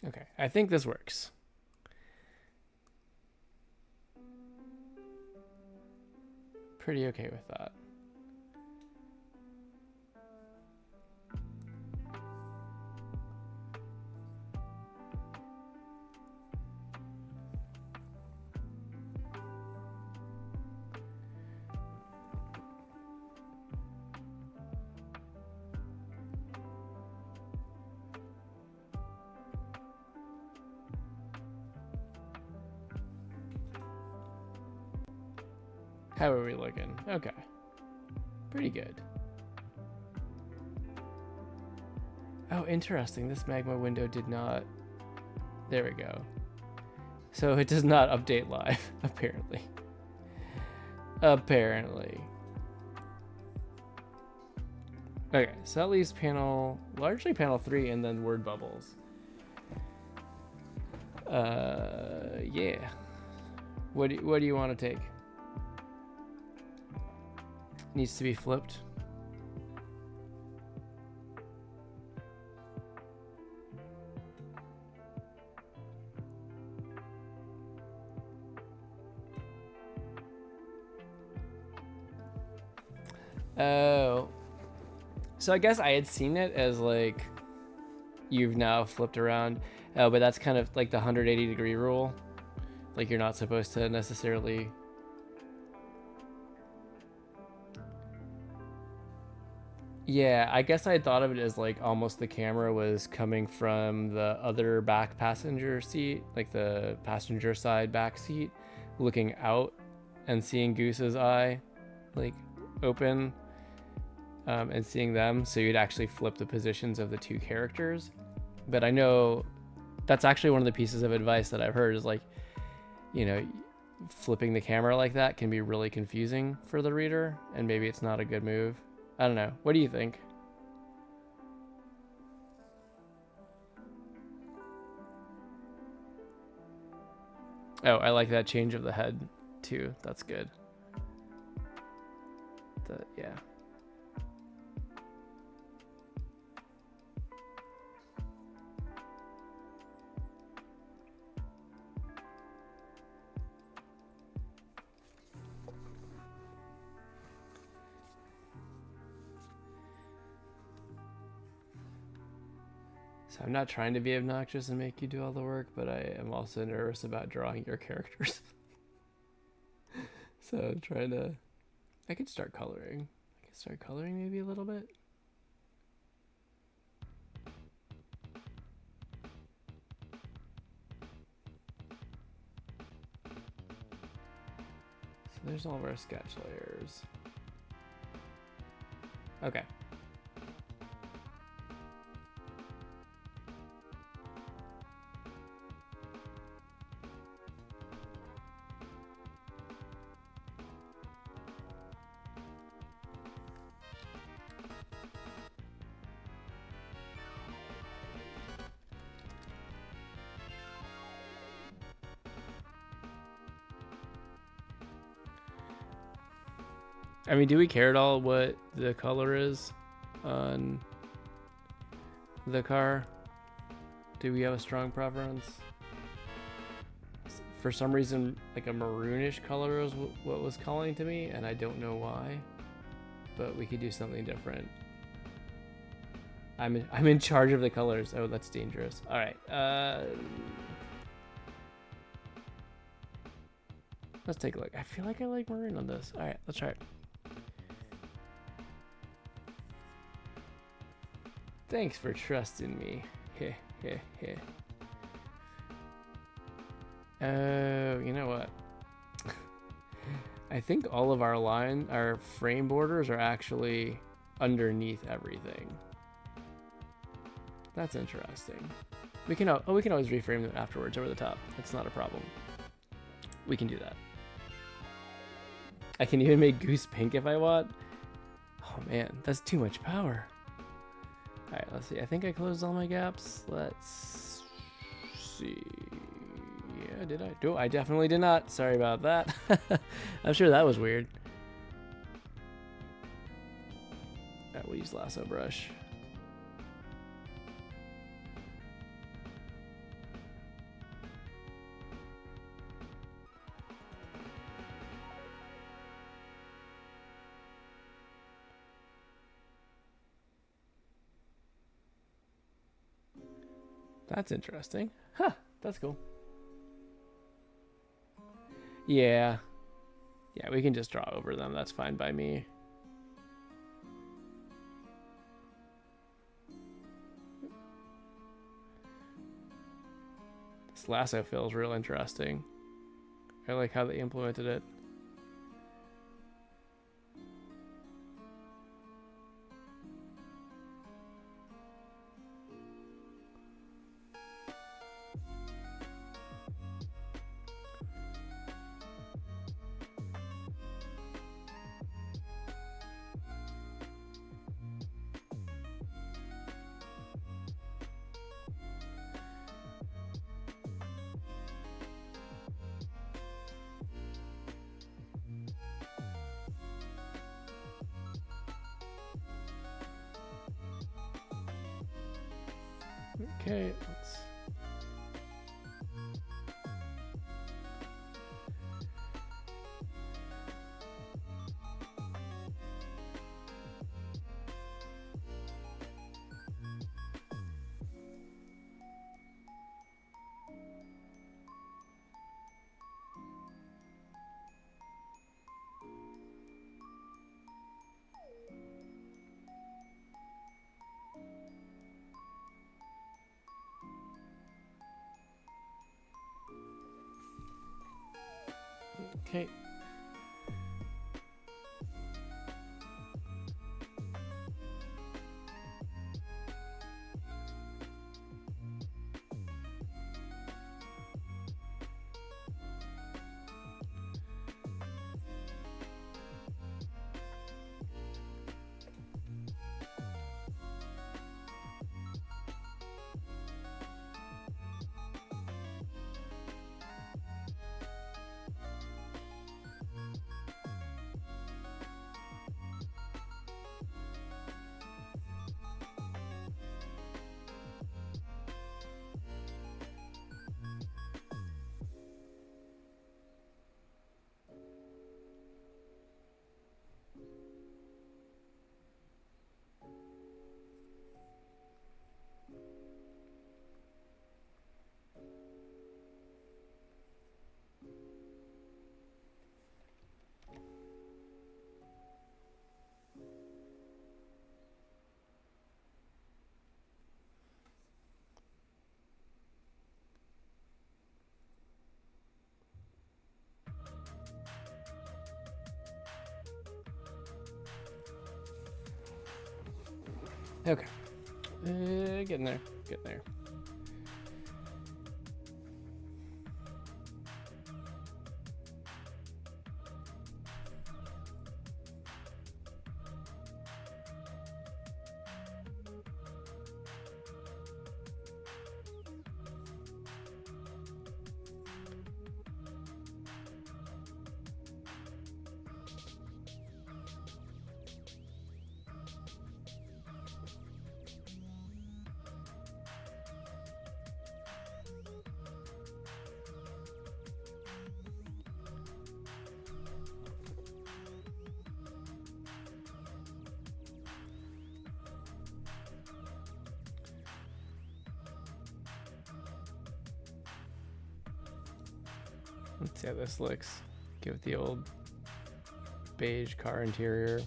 Okay, I think this works. Pretty okay with that. How are we looking? Okay. Pretty good. Oh, interesting. This Magma window did not... There we go. So it does not update live, apparently. Apparently. Okay, so that leaves largely panel 3 and then word bubbles. Yeah. What do you want to take? Needs to be flipped. Oh. So I guess I had seen it as like you've now flipped around. Oh, but that's kind of like the 180-degree rule. Like you're not supposed to necessarily... Yeah, I guess I had thought of it as like almost the camera was coming from the other back passenger seat, like the passenger side back seat, looking out and seeing Goose's eye like open, and seeing them, so you'd actually flip the positions of the two characters. But I know that's actually one of the pieces of advice that I've heard is like, you know, flipping the camera like that can be really confusing for the reader, and maybe it's not a good move. I don't know. What do you think? Oh, I like that change of the head too. That's good. Yeah. So I'm not trying to be obnoxious and make you do all the work, but I am also nervous about drawing your characters. So I'm trying to... I could start coloring. I could start coloring maybe a little bit. So there's all of our sketch layers. Okay. I mean, do we care at all what the color is on the car? Do we have a strong preference? For some reason, like a maroonish color is what was calling to me, and I don't know why. But we could do something different. I'm in charge of the colors. Oh, that's dangerous. All right. Let's take a look. I feel like I like maroon on this. All right, let's try it. Thanks for trusting me. Heh, heh, heh. Oh, you know what? I think all of our frame borders are actually underneath everything. That's interesting. We can always reframe them afterwards over the top. That's not a problem. We can do that. I can even make Goose pink if I want. Oh man, that's too much power. All right, let's see. I think I closed all my gaps. Let's see. Yeah, did I? No, I definitely did not. Sorry about that. I'm sure that was weird. All right, we'll use lasso brush. That's interesting. Huh, that's cool. Yeah. Yeah, we can just draw over them. That's fine by me. This lasso feels real interesting. I like how they implemented it. Okay, let's... Okay. Okay. Getting there. Getting there. Let's see how this looks. Give it the old beige car interior.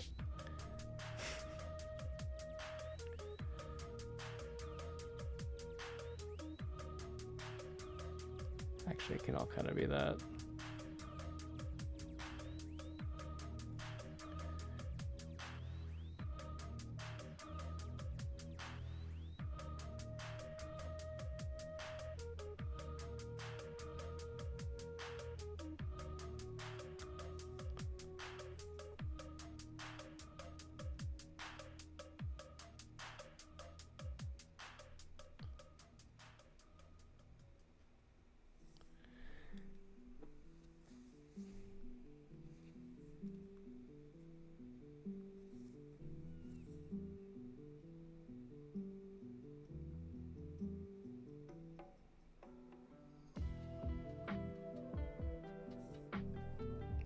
Actually, it can all kind of be that.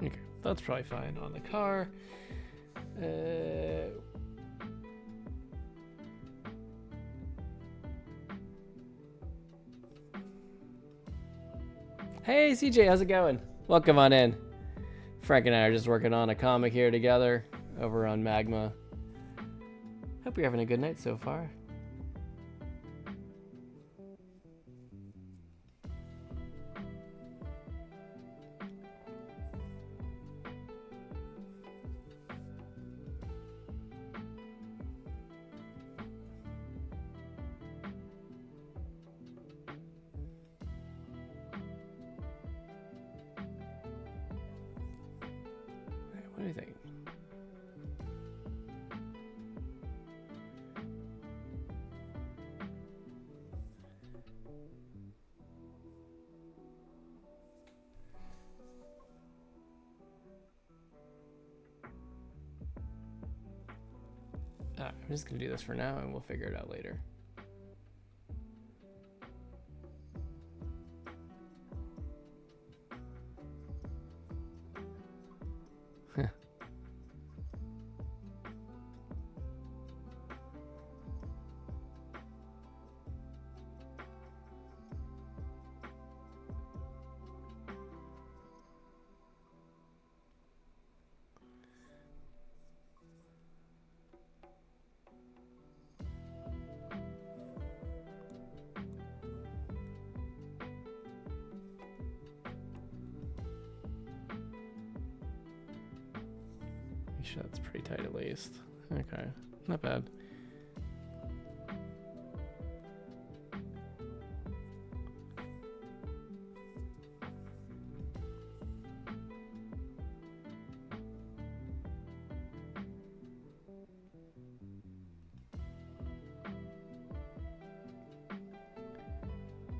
Okay, that's probably fine on the car. Hey CJ, how's it going? Welcome on in. Frank and I are just working on a comic here together over on Magma. Hope you're having a good night so far. What do you think? I'm just gonna do this for now and we'll figure it out later. That's pretty tight at least. Okay, not bad.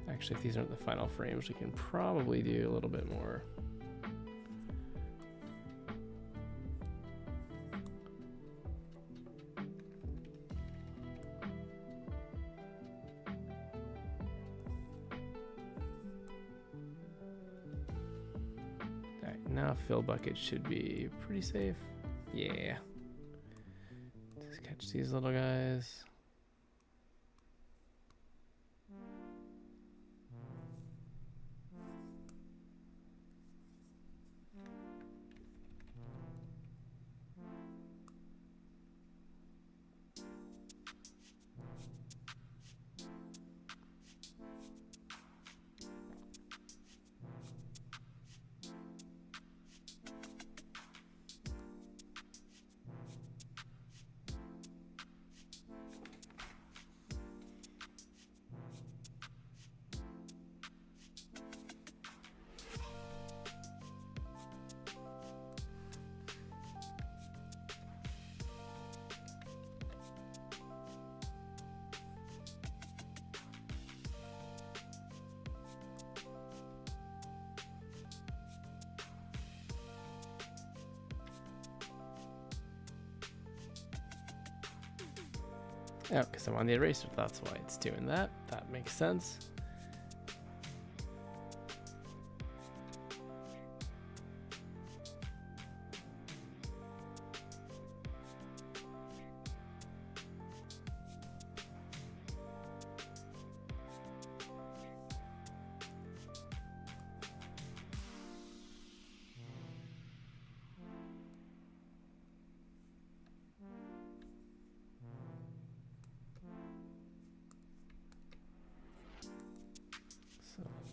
Actually, if these aren't the final frames, we can probably do a little bit more. Now fill bucket should be pretty safe. Yeah. Just catch these little guys. Oh, because I'm on the eraser, that's why it's doing that. That makes sense.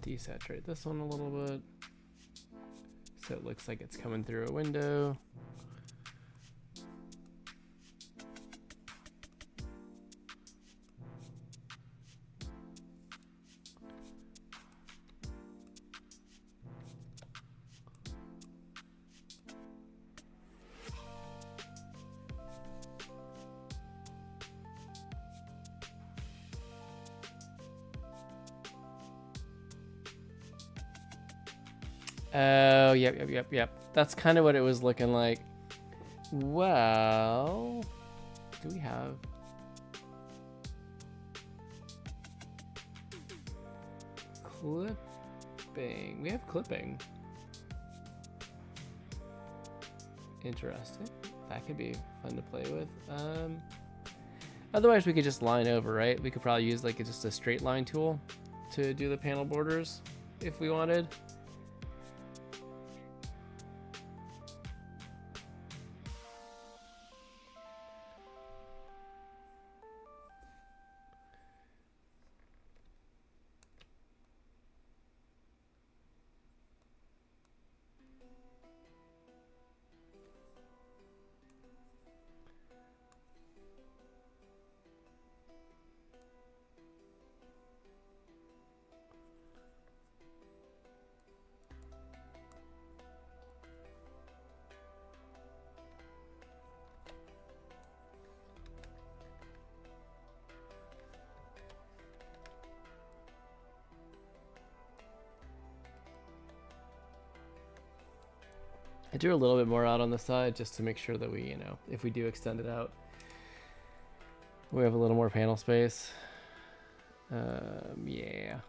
Desaturate this one a little bit so it looks like it's coming through a window. Oh, yep. That's kind of what it was looking like. Well, do we have... clipping? We have clipping. Interesting. That could be fun to play with. Otherwise, we could just line over, right? We could probably use like just a straight line tool to do the panel borders if we wanted. I do a little bit more out on the side just to make sure that we, if we do extend it out, we have a little more panel space. Yeah.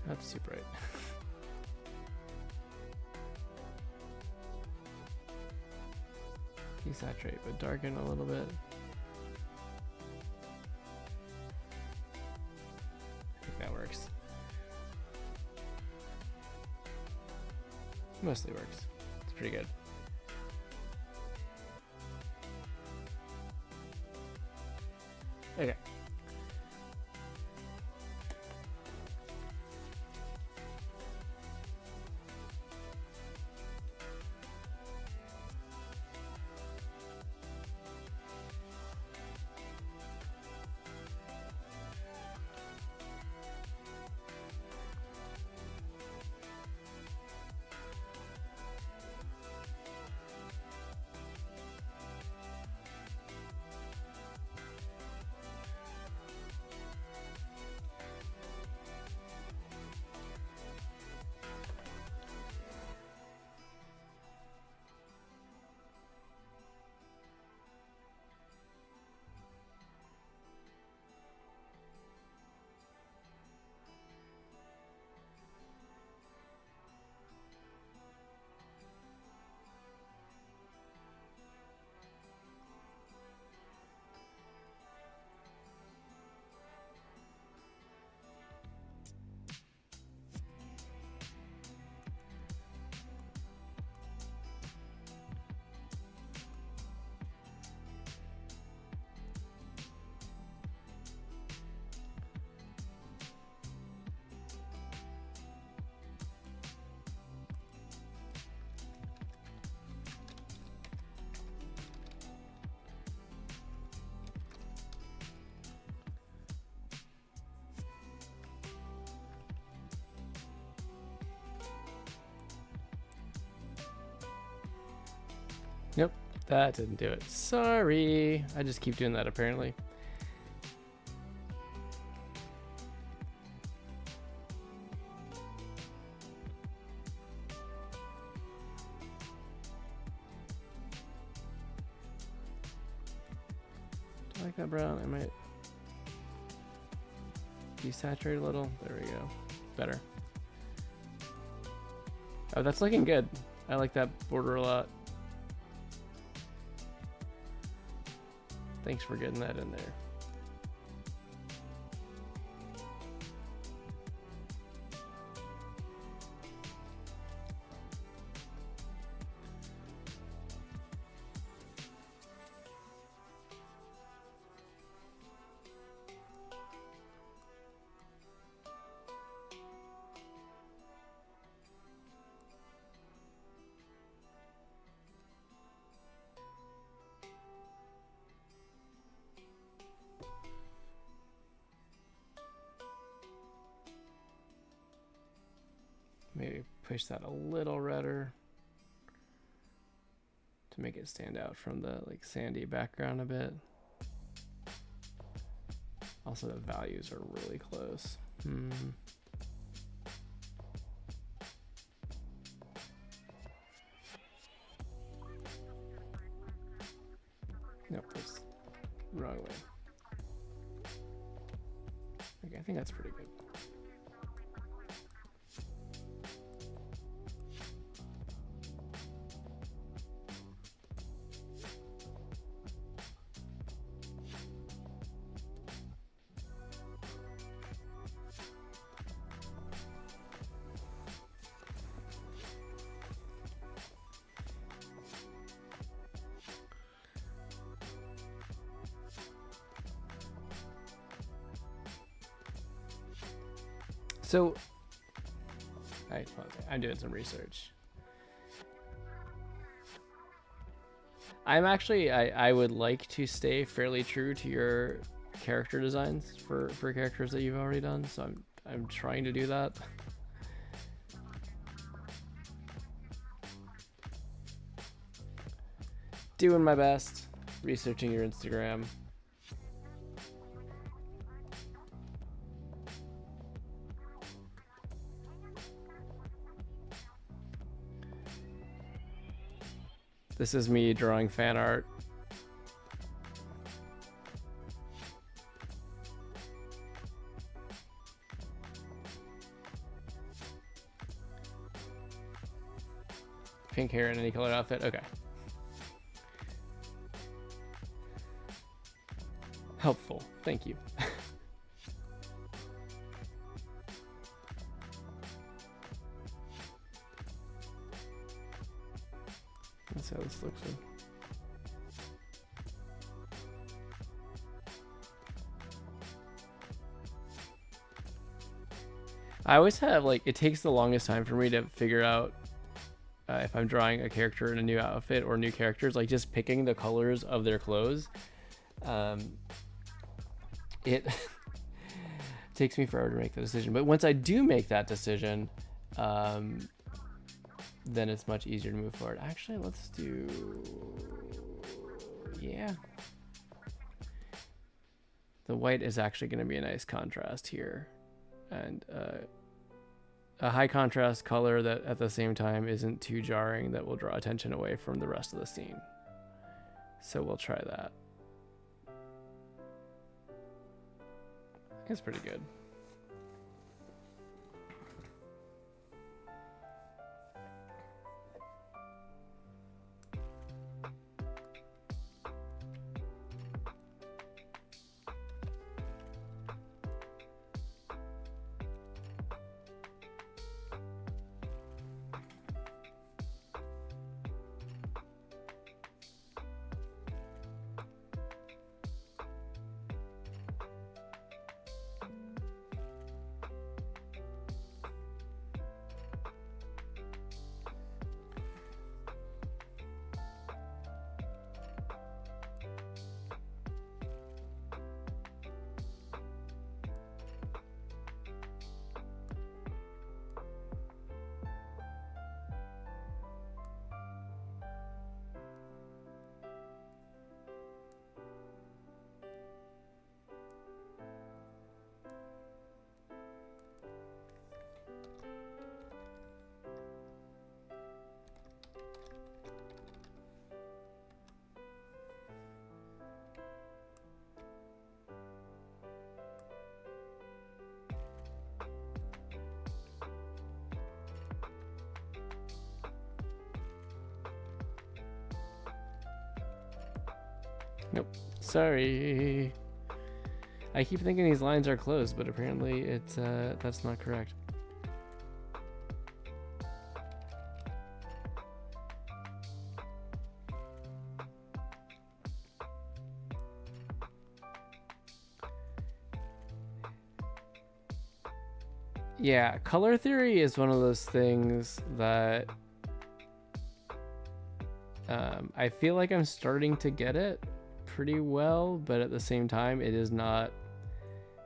That's too bright. Desaturate, but darken a little bit. I think that works. Mostly works. It's pretty good. Okay. That didn't do it. Sorry. I just keep doing that apparently. Do I like that brown? I might desaturate a little. There we go. Better. Oh, that's looking good. I like that border a lot. Thanks for getting that in there. Maybe push that a little redder to make it stand out from the like sandy background a bit. Also, the values are really close. Nope, that's the wrong way. Okay, I think that's pretty good. So, I'm doing some research. I'm actually, I would like to stay fairly true to your character designs for characters that you've already done. So I'm trying to do that. Doing my best, researching your Instagram. This is me drawing fan art. Pink hair in any color outfit? Okay. Helpful. Thank you. That's how this looks. I always have, like, it takes the longest time for me to figure out if I'm drawing a character in a new outfit or new characters, like just picking the colors of their clothes. It takes me forever to make the decision. But once I do make that decision, then it's much easier to move forward. Actually, let's do, yeah. The white is actually going to be a nice contrast here. And a high contrast color that at the same time isn't too jarring, that will draw attention away from the rest of the scene. So we'll try that. It's pretty good. Nope. Sorry. I keep thinking these lines are closed, but apparently it's that's not correct. Yeah, color theory is one of those things that I feel like I'm starting to get it pretty well, but at the same time, it is not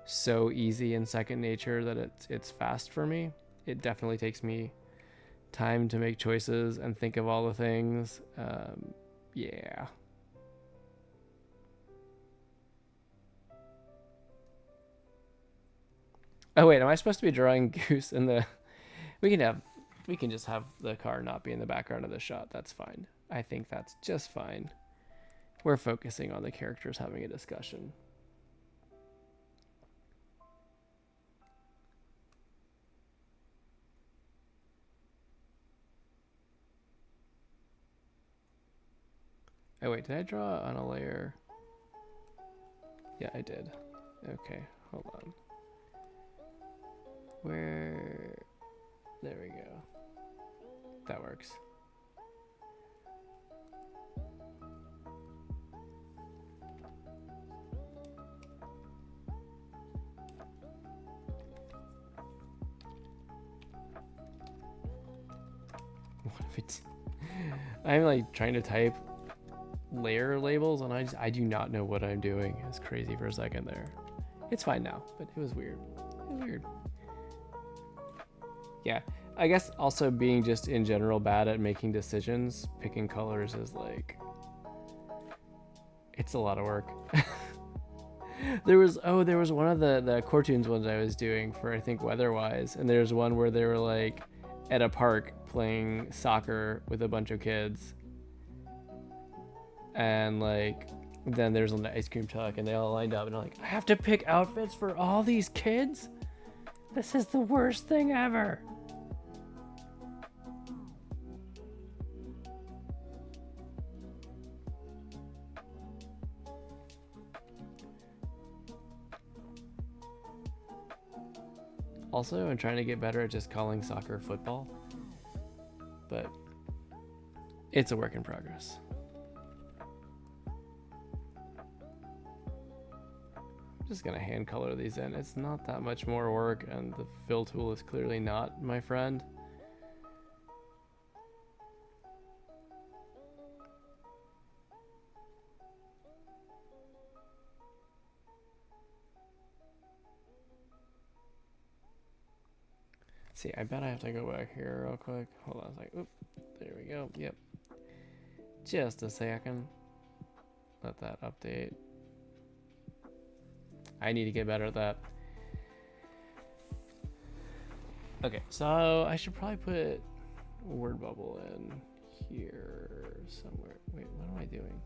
so easy and second nature that it's fast for me. It definitely takes me time to make choices and think of all the things. Yeah. Oh wait, am I supposed to be drawing Goose in the? We can just have the car not be in the background of the shot. That's fine. I think that's just fine. We're focusing on the characters having a discussion. Oh wait, did I draw on a layer? Yeah, I did. Okay, hold on. Where? There we go. That works. What if it's... I'm like trying to type layer labels and I do not know what I'm doing. It's crazy for a second there. It's fine now, but it was weird. It was weird. Yeah, I guess also being just in general bad at making decisions, picking colors is like, it's a lot of work. There was one of the CoreToons ones I was doing for, I think, Weatherwise, and there's one where they were like at a park playing soccer with a bunch of kids, and like then there's an ice cream truck and they all lined up and I'm like, I have to pick outfits for all these kids? This is the worst thing ever. Also, I'm trying to get better at just calling soccer football, but it's a work in progress. I'm just gonna hand color these in. It's not that much more work, and the fill tool is clearly not my friend. See, I bet I have to go back here real quick. Hold on a second. Oop, there we go. Yep. Just a second. Let that update. I need to get better at that. Okay, so I should probably put a word bubble in here somewhere. Wait, what am I doing?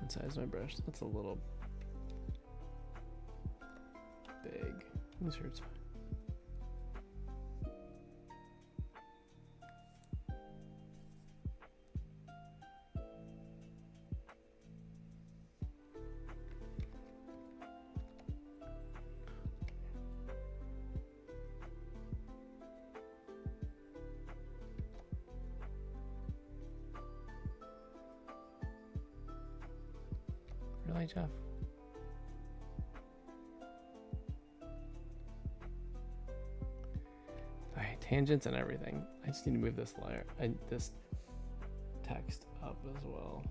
Size my brush. That's a little big. I'm sure it's fine. Really, Jeff? Alright, tangents and everything. I just need to move this layer, this text up as well.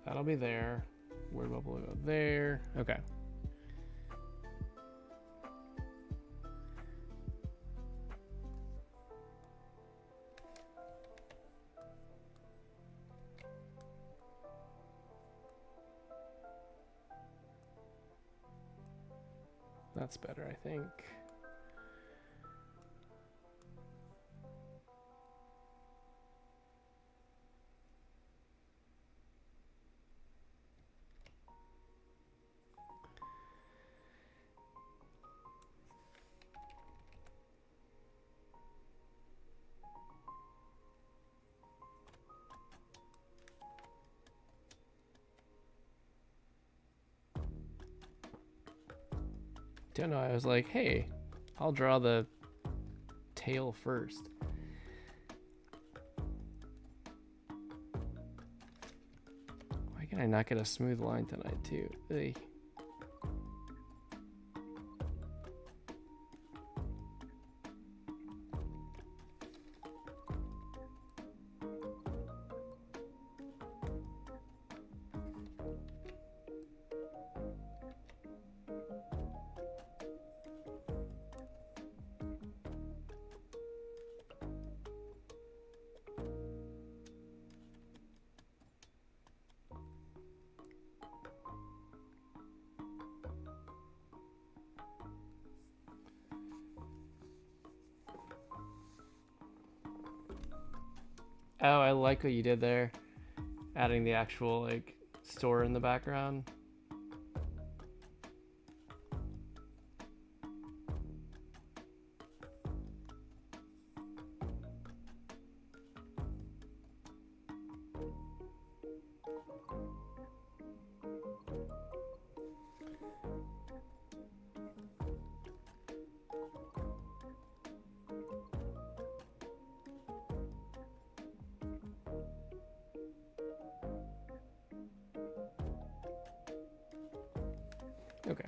That'll be there. Word bubble will go there. Okay. That's better, I think. Don't know, I was like, hey, I'll draw the tail first. Why can I not get a smooth line tonight too? Ugh. Oh, I like what you did there. Adding the actual like store in the background. Okay.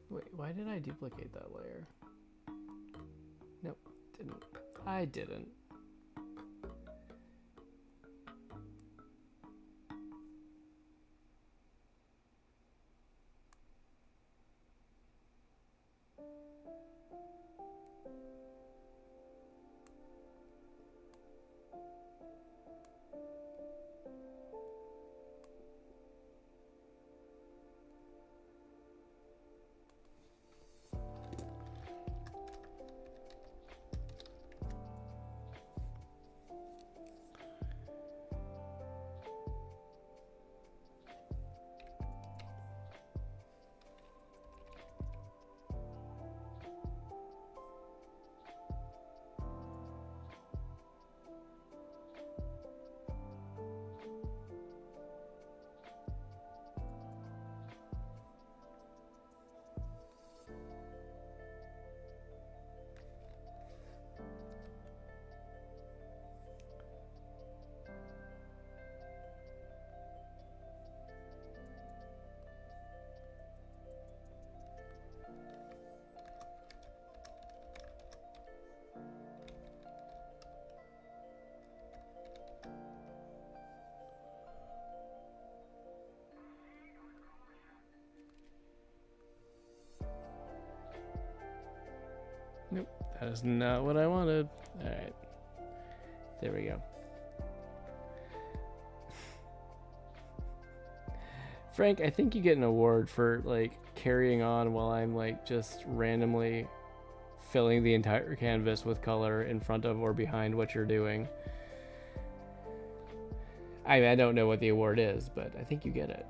Wait, why did I duplicate that layer? Nope, didn't. I didn't. Nope, that is not what I wanted. All right, there we go. Frank, I think you get an award for like carrying on while I'm like just randomly filling the entire canvas with color in front of or behind what you're doing. I don't know what the award is, but I think you get it.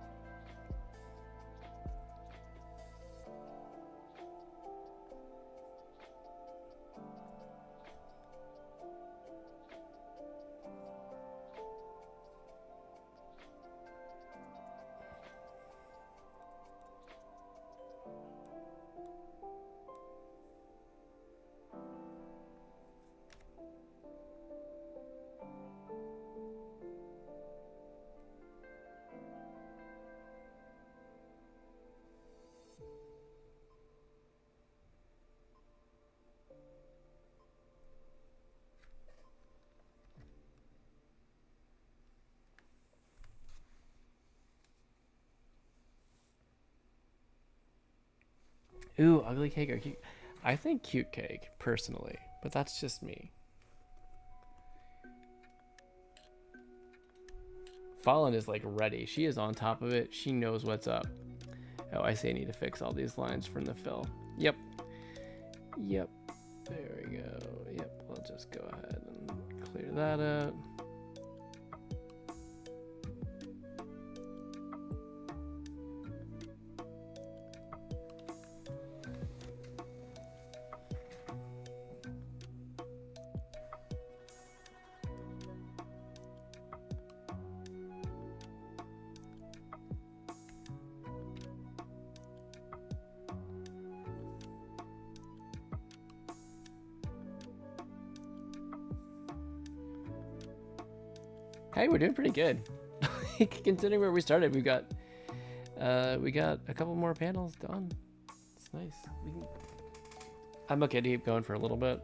Ooh, ugly cake or cute? I think cute cake, personally, but that's just me. Fallen is like ready. She is on top of it. She knows what's up. Oh, I say I need to fix all these lines from the fill. Yep. Yep. There we go. Yep. I'll just go ahead and clear that up. Hey, we're doing pretty good. Considering where we started, we got a couple more panels done. It's nice. I'm okay to keep going for a little bit.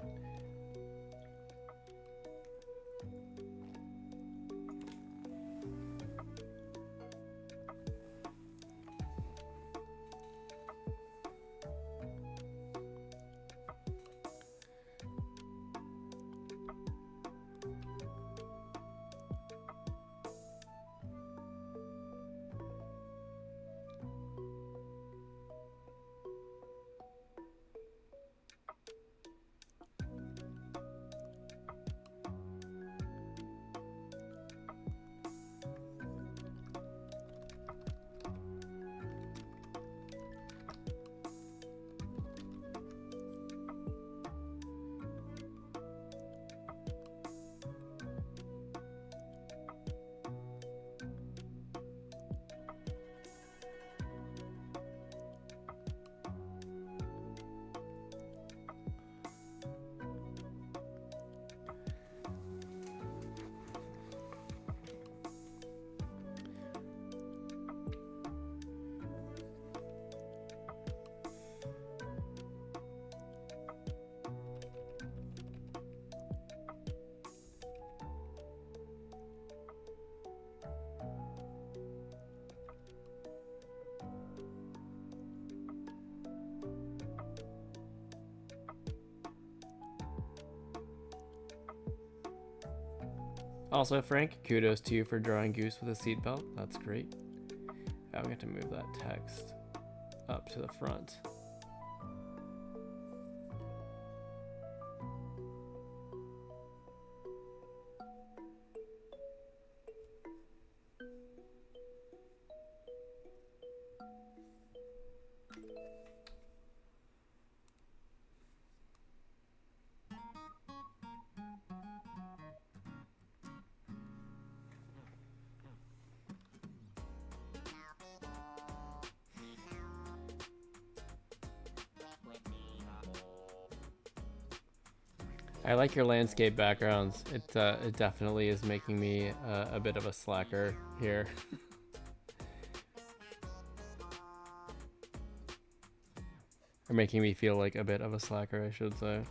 Also, Frank, kudos to you for drawing Goose with a seatbelt. That's great. Now we have to move that text up to the front. I like your landscape backgrounds. It definitely is making me a bit of a slacker here. Or making me feel like a bit of a slacker, I should say.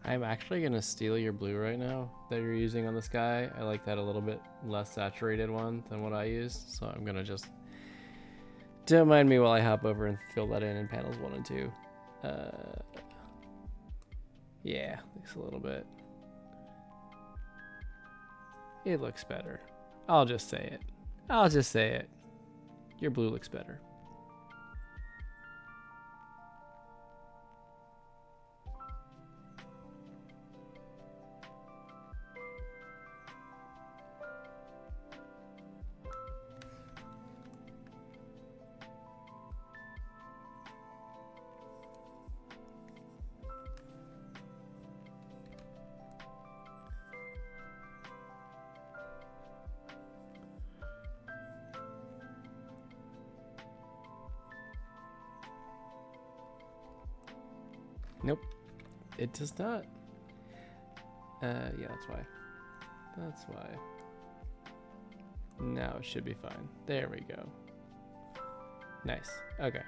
I'm actually gonna steal your blue right now that you're using on the sky. I like that a little bit less saturated one than what I use, so I'm gonna just, don't mind me while I hop over and fill that in panels 1 and 2. Yeah, looks a little bit. It looks better. I'll just say it. I'll just say it. Your blue looks better. Nope, it does not. Yeah, that's why. That's why. Now it should be fine. There we go. Nice. Okay.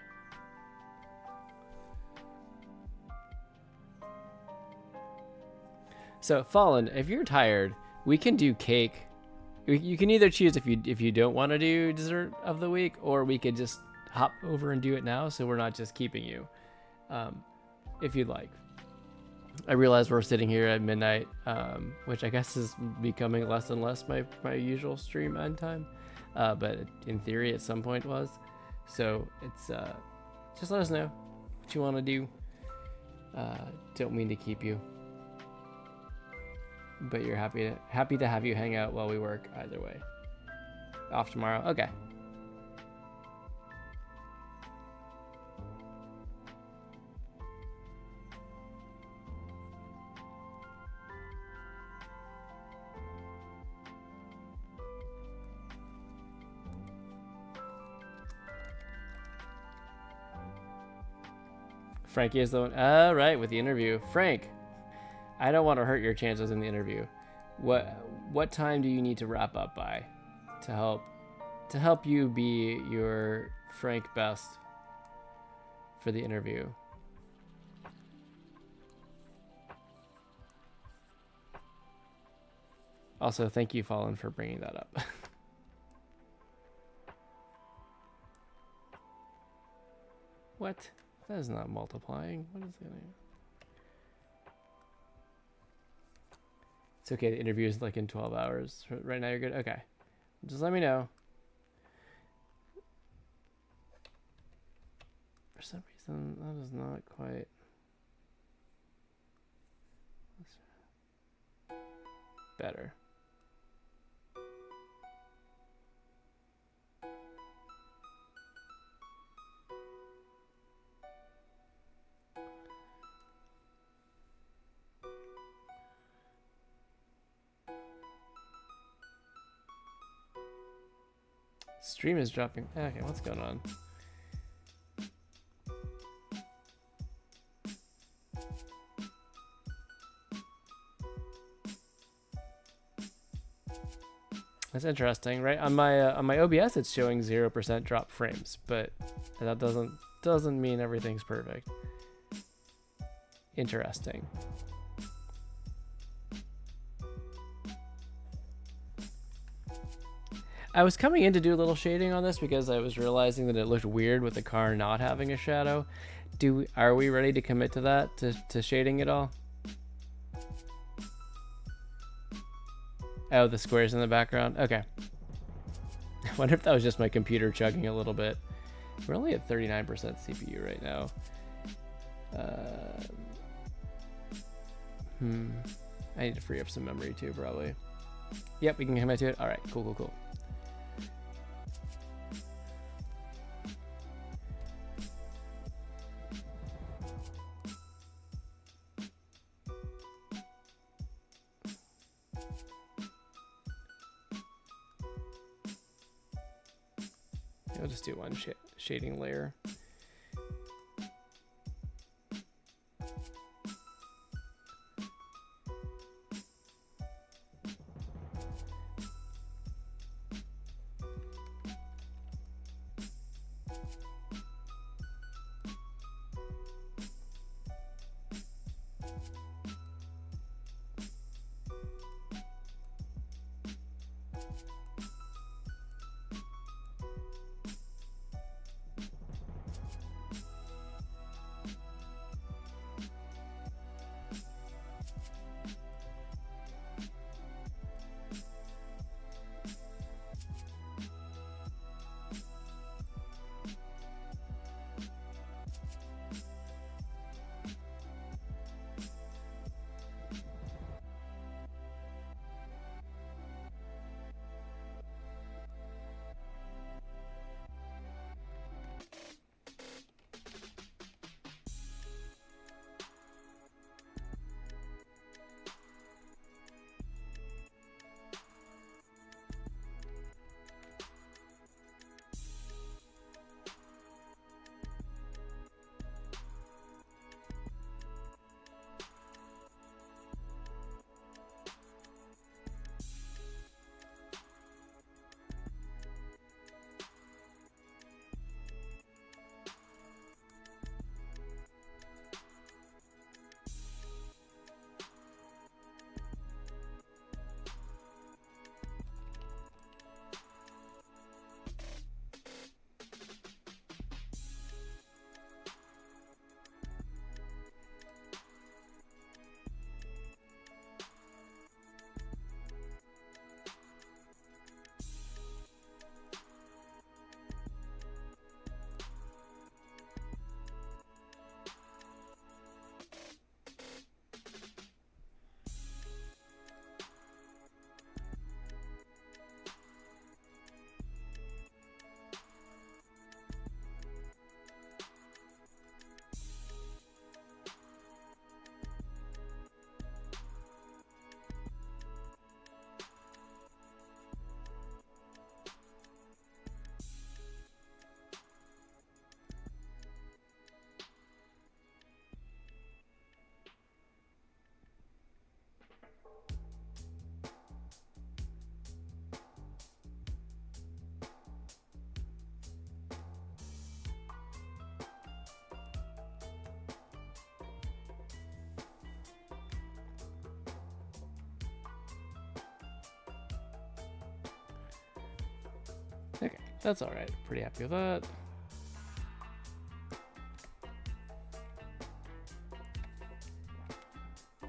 So, Fallen, if you're tired, we can do cake. You can either choose if you don't want to do dessert of the week, or we could just hop over and do it now, so we're not just keeping you. If you'd like. I realize we're sitting here at midnight, which I guess is becoming less and less my usual stream end time, but in theory at some point was. So it's just let us know what you want to do. Don't mean to keep you, but you're happy to have you hang out while we work either way. Off tomorrow, okay. Frankie is the one. All right, with the interview. Frank, I don't want to hurt your chances in the interview. What time do you need to wrap up by to help you be your Frank best for the interview? Also, thank you, Fallen, for bringing that up. What? That is not multiplying. What is that? It's okay. The interview is like in 12 hours. Right now you're good? Okay. Just let me know. For some reason, that is not quite... better. Stream is dropping. Okay, what's going on? That's interesting, right? On my OBS, it's showing 0% drop frames, but that doesn't mean everything's perfect. Interesting. I was coming in to do a little shading on this because I was realizing that it looked weird with the car not having a shadow. Are we ready to commit to that, to shading it all? Oh, the squares in the background? Okay. I wonder if that was just my computer chugging a little bit. We're only at 39% CPU right now. I need to free up some memory too, probably. Yep, we can commit to it. All right, cool. I'll just do one shading layer. That's all right. Pretty happy with that.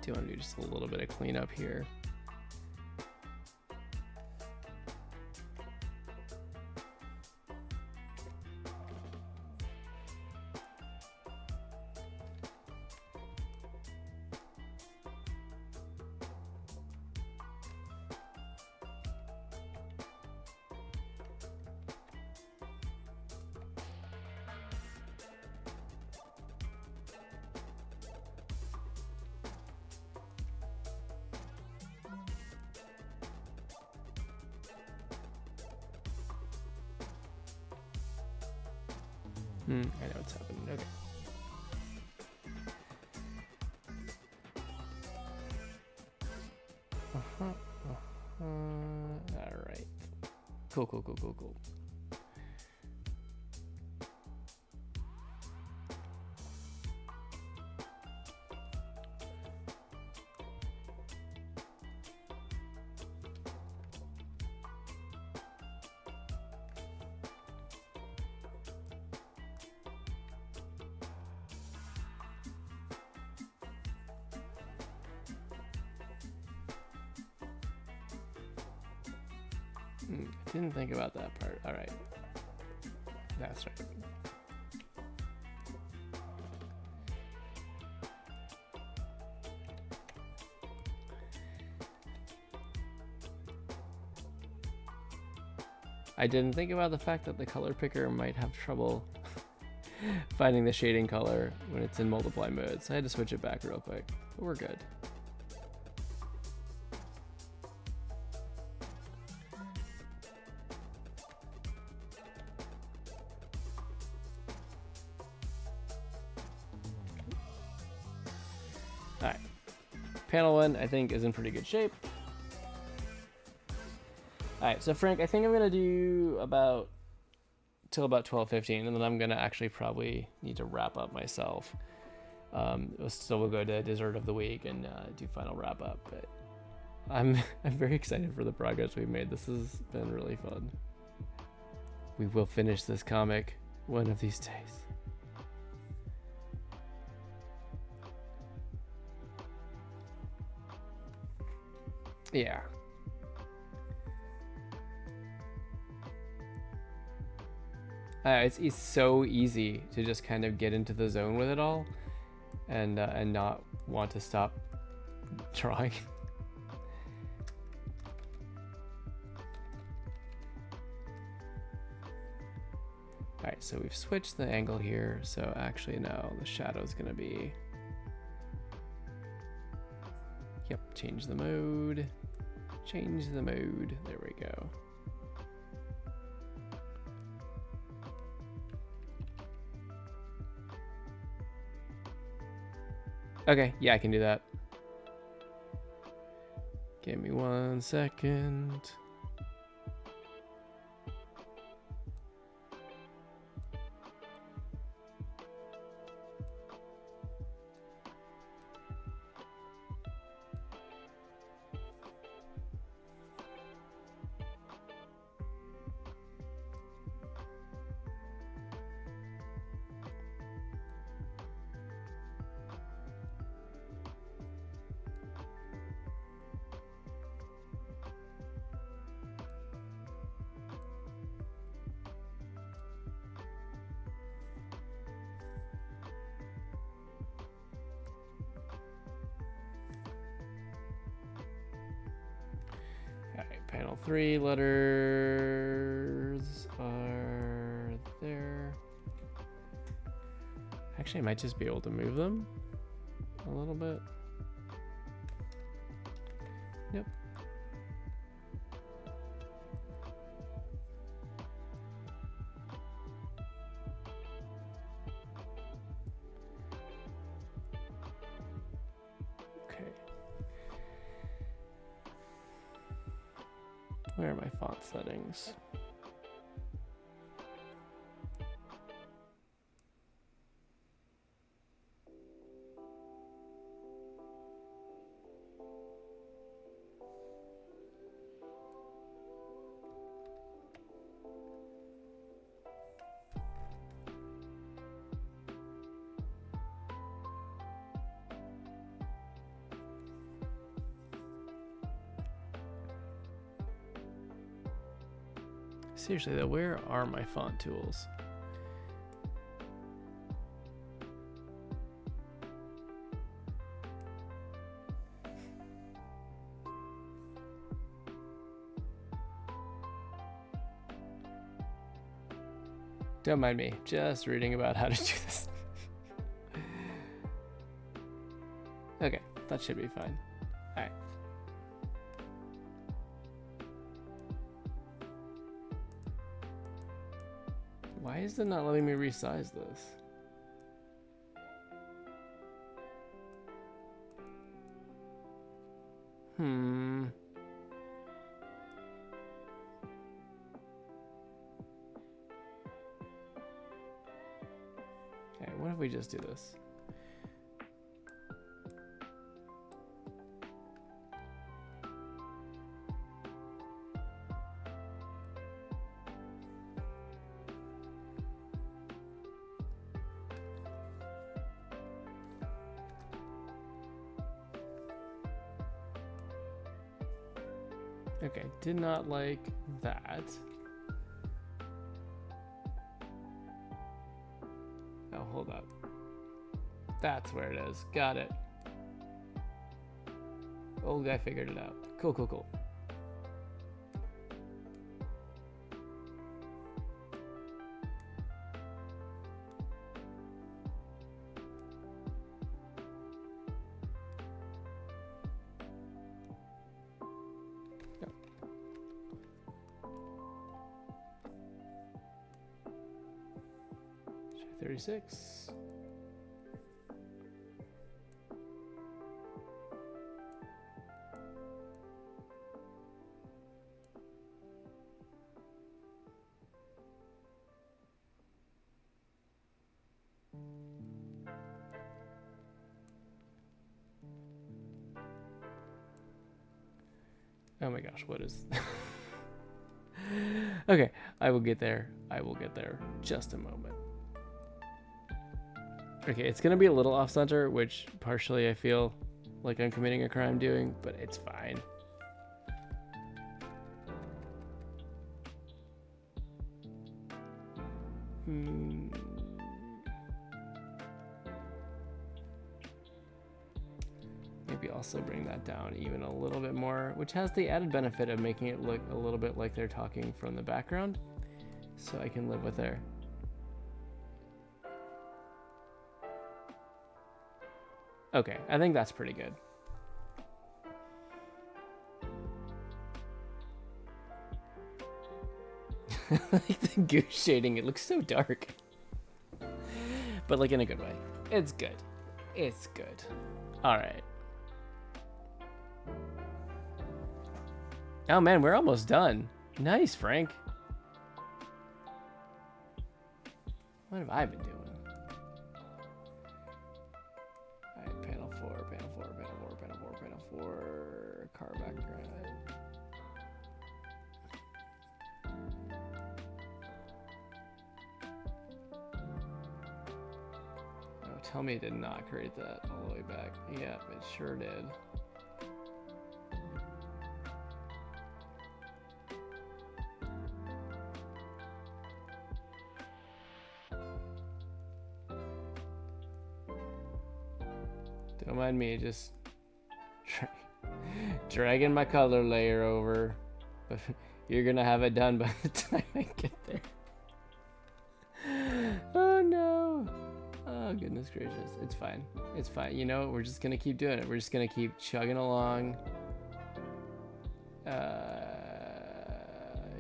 Do want to do just a little bit of cleanup here. I know what's happening. Okay. All right. Cool. I didn't think about that part. All right. That's right. I didn't think about the fact that the color picker might have trouble finding the shading color when it's in multiply mode, so I had to switch it back real quick, but we're good. Alright, panel 1 I think is in pretty good shape. Alright, so Frank, I think I'm going to do till about 12:15, and then I'm going to actually probably need to wrap up myself. So we'll go to dessert of the week and do final wrap up. But I'm very excited for the progress we've made. This has been really fun. We will finish this comic one of these days. Yeah. It's so easy to just kind of get into the zone with it all, and not want to stop drawing. All right, so we've switched the angle here. So actually now the shadow is going to be. Yep, change the mode. Change the mode. There we go. Okay, yeah, I can do that. Give me 1 second. Panel 3 letters are there. Actually, I might just be able to move them a little bit. Yep. Where are my font settings? Seriously though, where are my font tools? Don't mind me, just reading about how to do this. Okay, that should be fine. Alright. Why is it not letting me resize this? Okay, what if we just do this? Okay, did not like that. Oh, hold up. That's where it is. Got it. Old guy figured it out. Cool, cool, cool. Yep. Show 36. Oh my gosh, what is... Okay, I will get there. I will get there. Just a moment. Okay, it's going to be a little off-center, which partially I feel like I'm committing a crime doing, but it's fine. Maybe also bring that down even a little bit more, which has the added benefit of making it look a little bit like they're talking from the background, so I can live with there. Okay, I think that's pretty good. Like the goose shading, it looks so dark. But like in a good way. It's good. It's good. Alright. Oh man, we're almost done. Nice, Frank. What have I been doing? Alright, panel 4, panel 4, panel 4, panel 4, panel 4, car background. Oh, tell me it did not create that all the way back. Yeah, it sure did. Don't mind me, just dragging my color layer over. But you're gonna have it done by the time I get there. Oh no. Oh goodness gracious. It's fine. It's fine. You know, we're just gonna keep doing it. We're just gonna keep chugging along.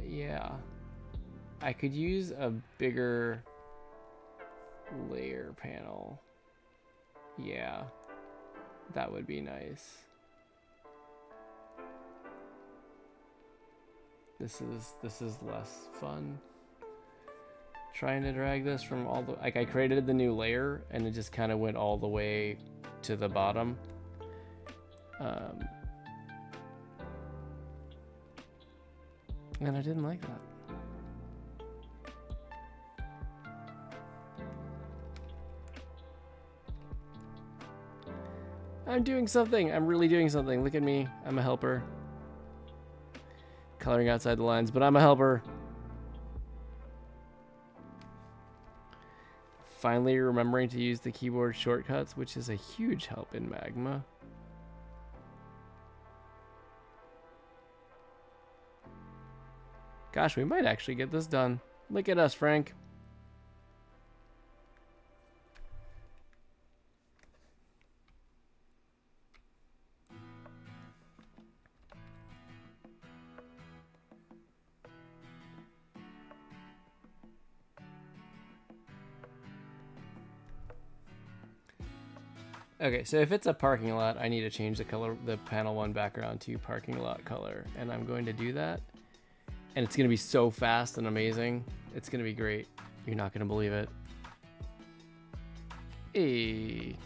Yeah. I could use a bigger layer panel. Yeah. That would be nice. This is less fun. Trying to drag this from all the, like I created the new layer and it just kind of went all the way to the bottom. And I didn't like that. I'm doing something. I'm really doing something. Look at me. I'm a helper. Coloring outside the lines, but I'm a helper. finally remembering to use the keyboard shortcuts, which is a huge help in Magma. Gosh, we might actually get this done. Look at us, Frank. Okay, so if it's a parking lot, I need to change the color, the panel 1 background to parking lot color, and I'm going to do that. And it's going to be so fast and amazing. It's going to be great. You're not going to believe it. Hey.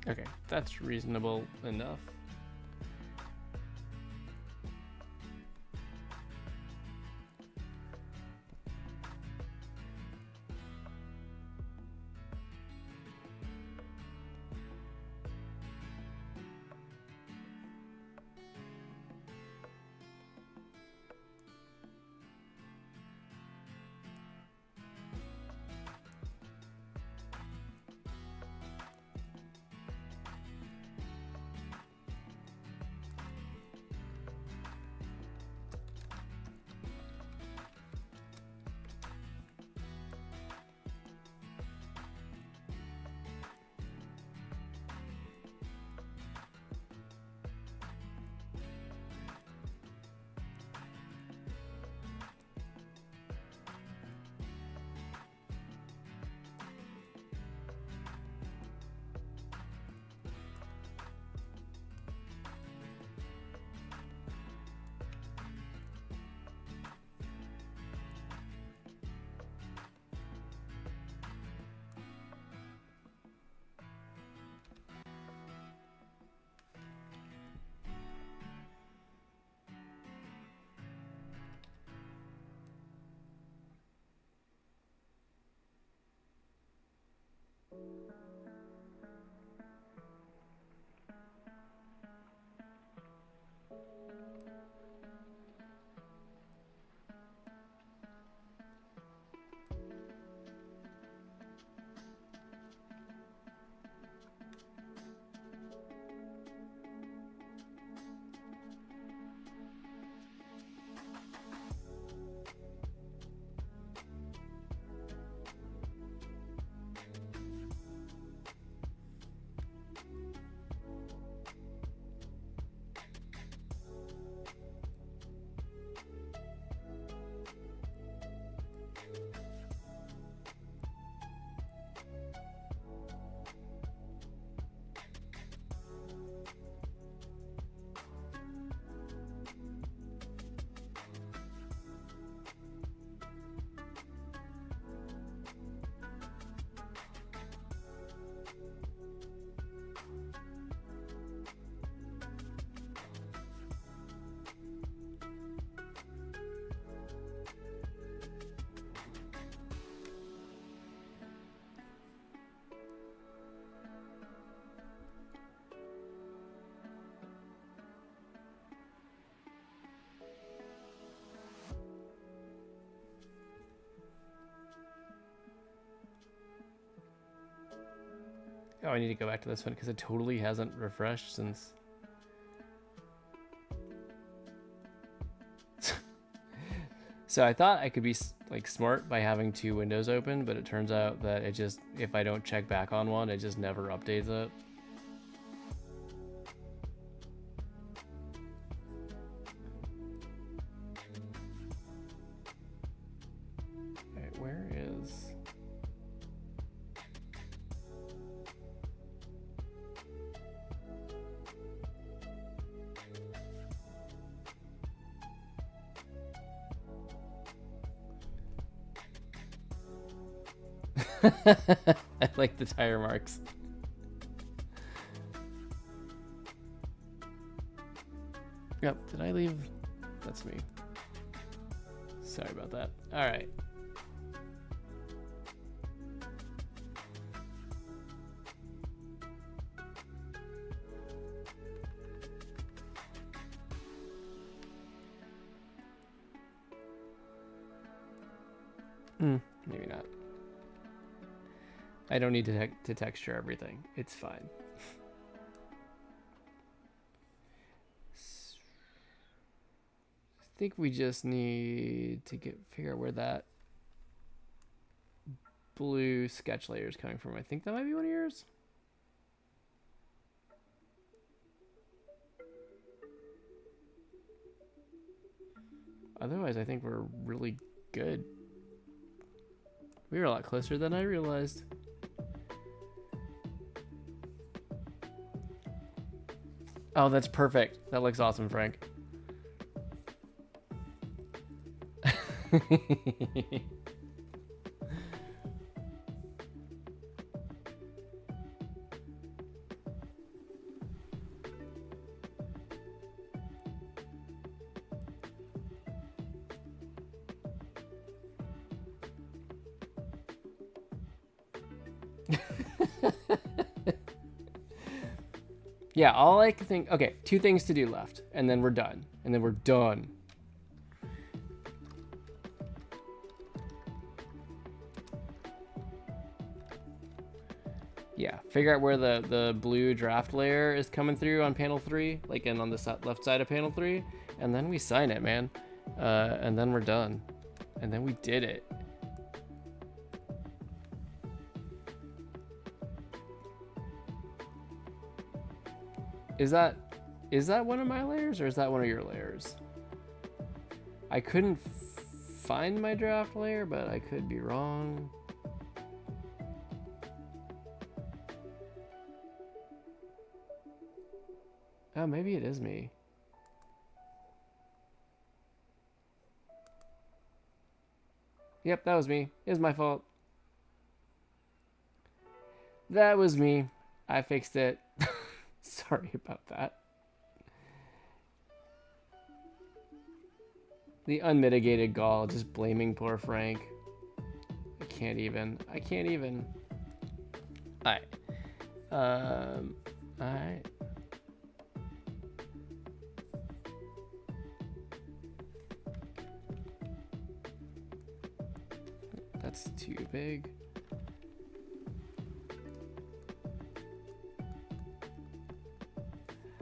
Okay, that's reasonable enough. Oh, I need to go back to this one because it totally hasn't refreshed since. So I thought I could be like smart by having 2 windows open, but it turns out that it just, if I don't check back on one, it just never updates it. Alright, where is... I like the tire marks. Yep, did I leave? That's me. Sorry about that. All right. Maybe not. I don't need to texture everything. It's fine. I think we just need to figure out where that blue sketch layer is coming from. I think that might be one of yours. Otherwise, I think we're really good. We were a lot closer than I realized. Oh, that's perfect. That looks awesome, Frank. Yeah, all I can think, okay, 2 things to do left, and then we're done. And then we're done. Yeah, figure out where the blue draft layer is coming through on panel 3, like on the left side of panel 3, and then we sign it, man. And then we're done. And then we did it. Is that one of my layers, or is that one of your layers? I couldn't find my draft layer, but I could be wrong. Oh, maybe it is me. Yep, that was me. It was my fault. That was me. I fixed it. Sorry about that. The unmitigated gall, just blaming poor Frank. I can't even. Alright. Alright. That's too big.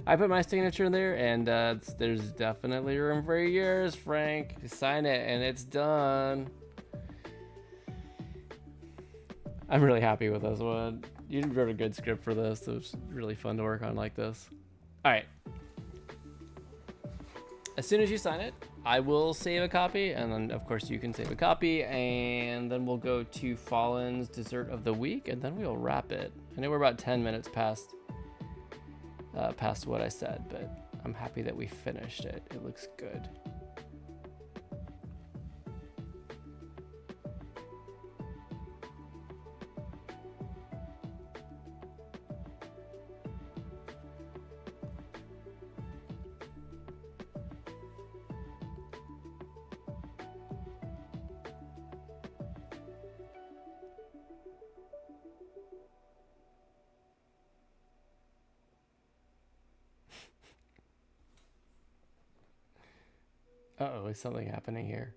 I put my signature in there, and there's definitely room for yours, Frank. Sign it, and it's done. I'm really happy with this one. You wrote a good script for this. It was really fun to work on like this. All right. As soon as you sign it, I will save a copy, and then, of course, you can save a copy, and then we'll go to Fallen's Dessert of the Week, and then we'll wrap it. I know we're about 10 minutes past what I said, but I'm happy that we finished it. It looks good. Uh-oh, is something happening here?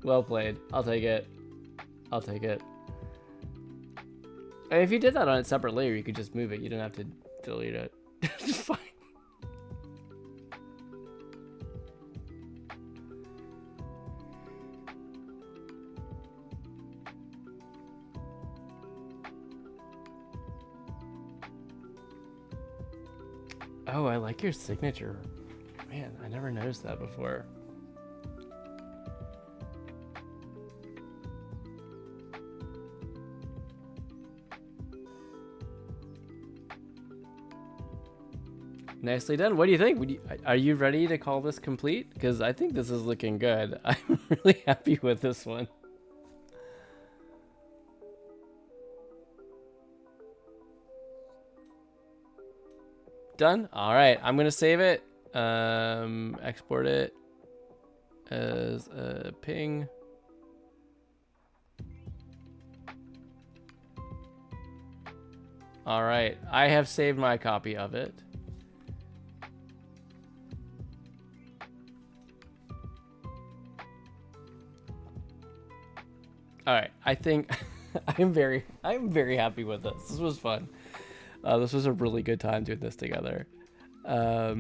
Well played. I'll take it. I'll take it. And if you did that on a separate layer, you could just move it. You don't have to delete it. It's fine. Oh, I like your signature. Man, I never noticed that before. Nicely done. What do you think? Are you ready to call this complete? Because I think this is looking good. I'm really happy with this one. Done. All right, I'm gonna save it. Export it as a ping. All right, I have saved my copy of it. All right, I think I'm very happy with this. This was fun. This was a really good time doing this together. All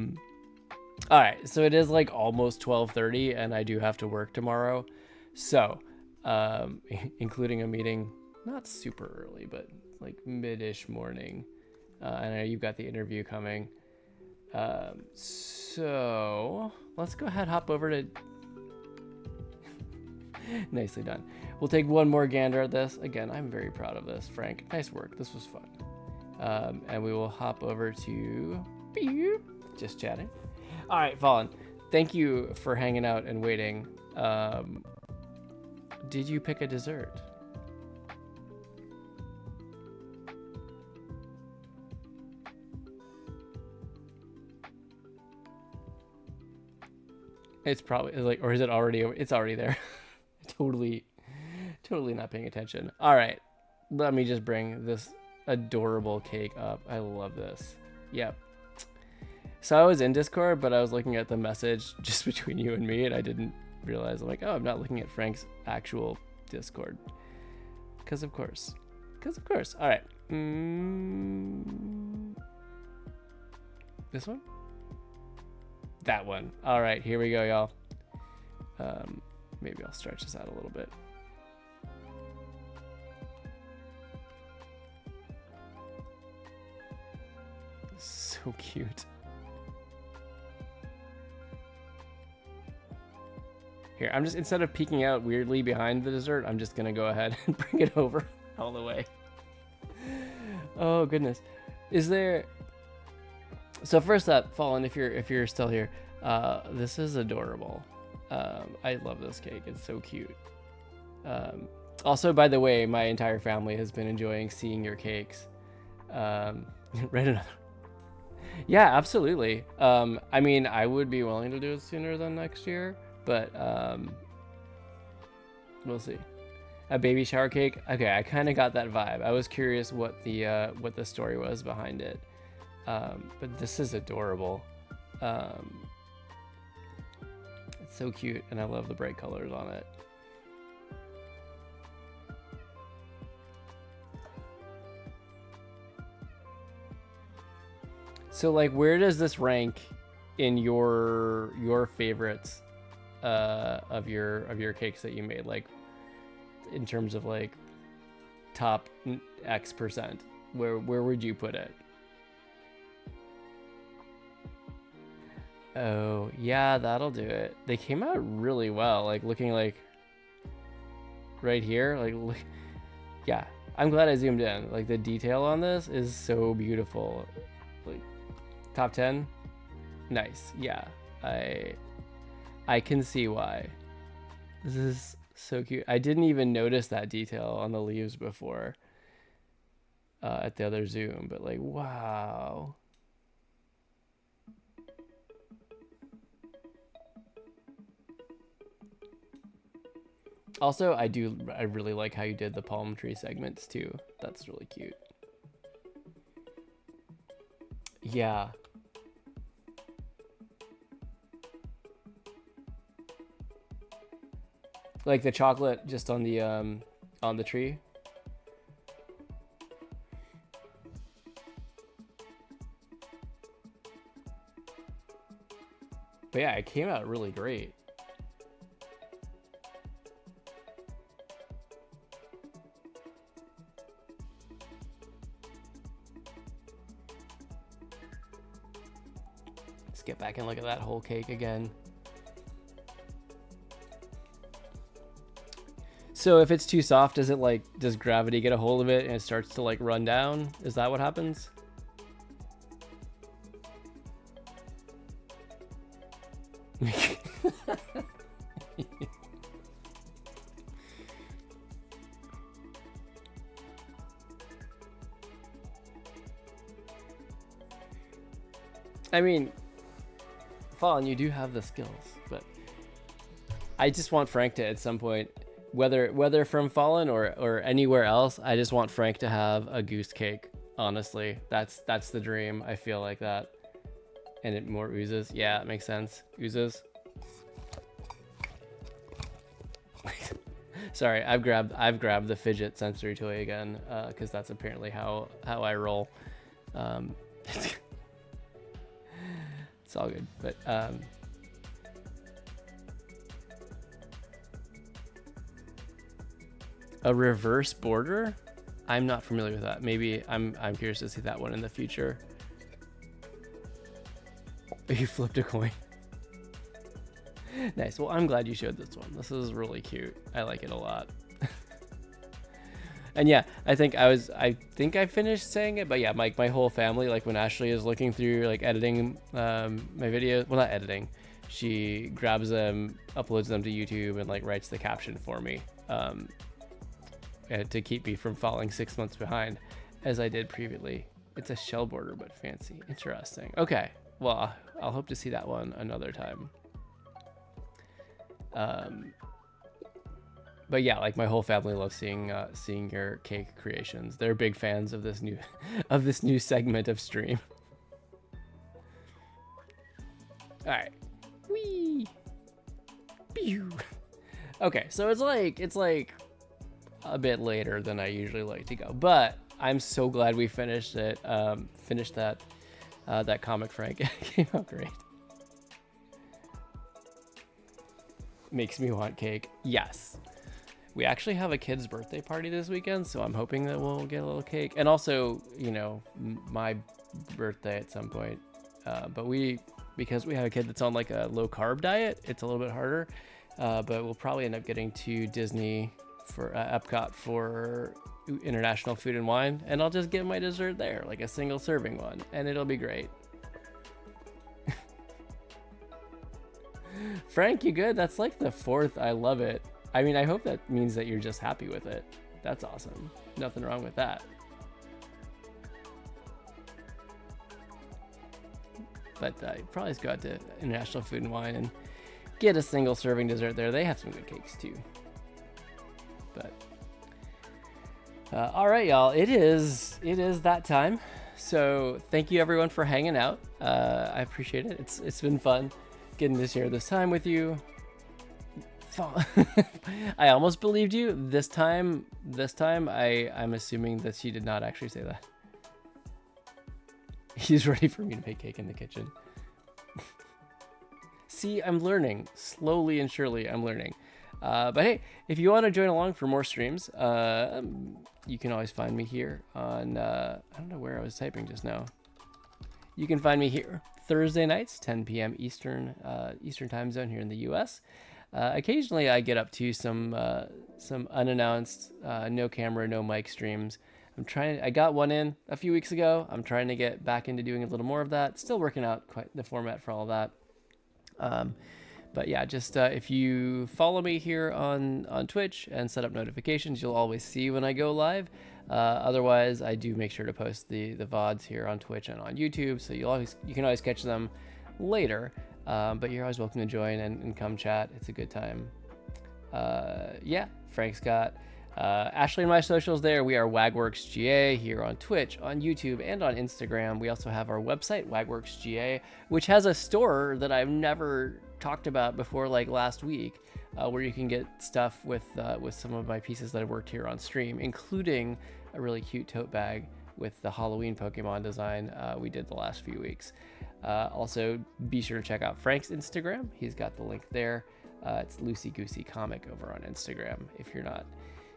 right, so it is like almost 12:30, and I do have to work tomorrow. So, including a meeting, not super early, but like mid-ish morning. I know you've got the interview coming. So let's go ahead, hop over to. Nicely done. We'll take one more gander at this. Again, I'm very proud of this, Frank. Nice work. This was fun. And we will hop over to just chatting. All right, Fallen. Thank you for hanging out and waiting. Did you pick a dessert? It's probably like, or is it already? It's already there. Totally not paying attention. All right, let me just bring this adorable cake up. I love this. Yep. So I was in Discord, but I was looking at the message just between you and me, and I didn't realize. I'm like, oh, I'm not looking at Frank's actual Discord. Because of course. All right. This one? That one. All right, here we go, y'all. Maybe I'll stretch this out a little bit. So cute. Here, I'm just, instead of peeking out weirdly behind the dessert, I'm just gonna go ahead and bring it over all the way. Oh goodness. Is there, so first up, Fallen, if you're still here, this is adorable. I love this cake. It's so cute. Also, by the way, my entire family has been enjoying seeing your cakes. Read another. Yeah, absolutely. I mean, I would be willing to do it sooner than next year, but we'll see. A baby shower cake. Okay, I kind of got that vibe. I was curious what the story was behind it. But this is adorable. It's so cute, and I love the bright colors on it. So, like, where does this rank in your favorites of your cakes that you made? Like, in terms of like top X%, where would you put it? Oh, yeah, that'll do it. They came out really well, like looking like right here, like look, yeah, I'm glad I zoomed in. Like the detail on this is so beautiful. Like top 10. Nice. Yeah, I can see why. This is so cute. I didn't even notice that detail on the leaves before at the other zoom, but like, wow. Also, I really like how you did the palm tree segments too. That's really cute. Yeah. Like the chocolate just on the tree. But yeah, it came out really great. Let's get back and look at that whole cake again. So if it's too soft, does gravity get a hold of it and it starts to like run down? Is that what happens? I mean, Fallen, you do have the skills, but I just want Frank to, at some point, whether from Fallen or anywhere else, I just want Frank to have a goose cake. Honestly, that's the dream. I feel like that. And it more oozes. Yeah, it makes sense. Oozes. Sorry, I've grabbed the fidget sensory toy again, because that's apparently how I roll. It's all good, but a reverse border? I'm not familiar with that. Maybe I'm curious to see that one in the future. You flipped a coin. Nice. Well, I'm glad you showed this one. This is really cute. I like it a lot. And yeah, I think I finished saying it, but yeah, my whole family, like when Ashley is looking through like editing my videos, well, not editing, she grabs them, uploads them to YouTube, and like writes the caption for me, to keep me from falling 6 months behind, as I did previously. It's a shell border, but fancy. Interesting. Okay, well, I'll hope to see that one another time. But yeah, like my whole family loves seeing your cake creations. They're big fans of this new segment of stream. All right, wee, pew. Okay, so it's like a bit later than I usually like to go, but I'm so glad we finished it. Finished that comic, Frank. It came out great. Makes me want cake. Yes. We actually have a kid's birthday party this weekend, so I'm hoping that we'll get a little cake. And also, you know, my birthday at some point. But because we have a kid that's on like a low carb diet, it's a little bit harder. But we'll probably end up getting to Disney for Epcot for International Food and Wine. And I'll just get my dessert there, like a single serving one. And it'll be great. Frank, you good? That's like the fourth. I love it. I mean, I hope that means that you're just happy with it. That's awesome. Nothing wrong with that. But you probably just go out to International Food and Wine and get a single serving dessert there. They have some good cakes too. But all right, y'all. It is that time. So thank you everyone for hanging out. I appreciate it. It's been fun getting to share this time with you. I almost believed you. This time I'm assuming that she did not actually say that. He's ready for me to make cake in the kitchen. See, I'm learning. Slowly and surely I'm learning. But hey, if you want to join along for more streams, you can always find me here on, I don't know where I was typing just now. You can find me here Thursday nights, 10 p.m. Eastern time zone here in the US. Occasionally I get up to some unannounced, no camera, no mic streams. I got one in a few weeks ago. I'm trying to get back into doing a little more of that. Still working out quite the format for all of that. But yeah, just if you follow me here on Twitch and set up notifications, you'll always see when I go live. Otherwise, I do make sure to post the VODs here on Twitch and on YouTube, so you can always catch them later. But you're always welcome to join and come chat. It's a good time. Yeah, Frank's got Ashley and my socials there. We are WagWorksGA here on Twitch, on YouTube, and on Instagram. We also have our website, WagWorksGA, which has a store that I've never talked about before, like last week, where you can get stuff with some of my pieces that I've worked here on stream, including a really cute tote bag with the Halloween Pokemon design we did the last few weeks. Also, be sure to check out Frank's Instagram. He's got the link there. It's Loosey Goosey Comic over on Instagram. If you're not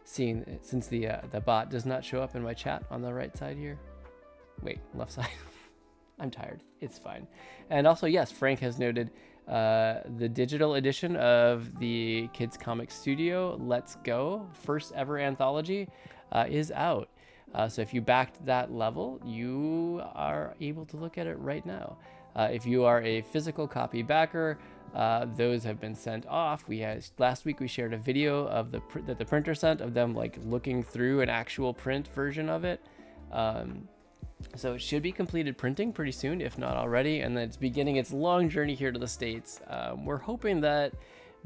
seeing it, since the bot does not show up in my chat on the right side here. Wait, left side. I'm tired. It's fine. And also, yes, Frank has noted the digital edition of the Kids Comic Studio Let's Go first ever anthology is out. So if you backed that level, you are able to look at it right now. If you are a physical copy backer, those have been sent off. Last week we shared a video of that the printer sent of them like looking through an actual print version of it. So it should be completed printing pretty soon, if not already, and then it's beginning its long journey here to the States. We're hoping that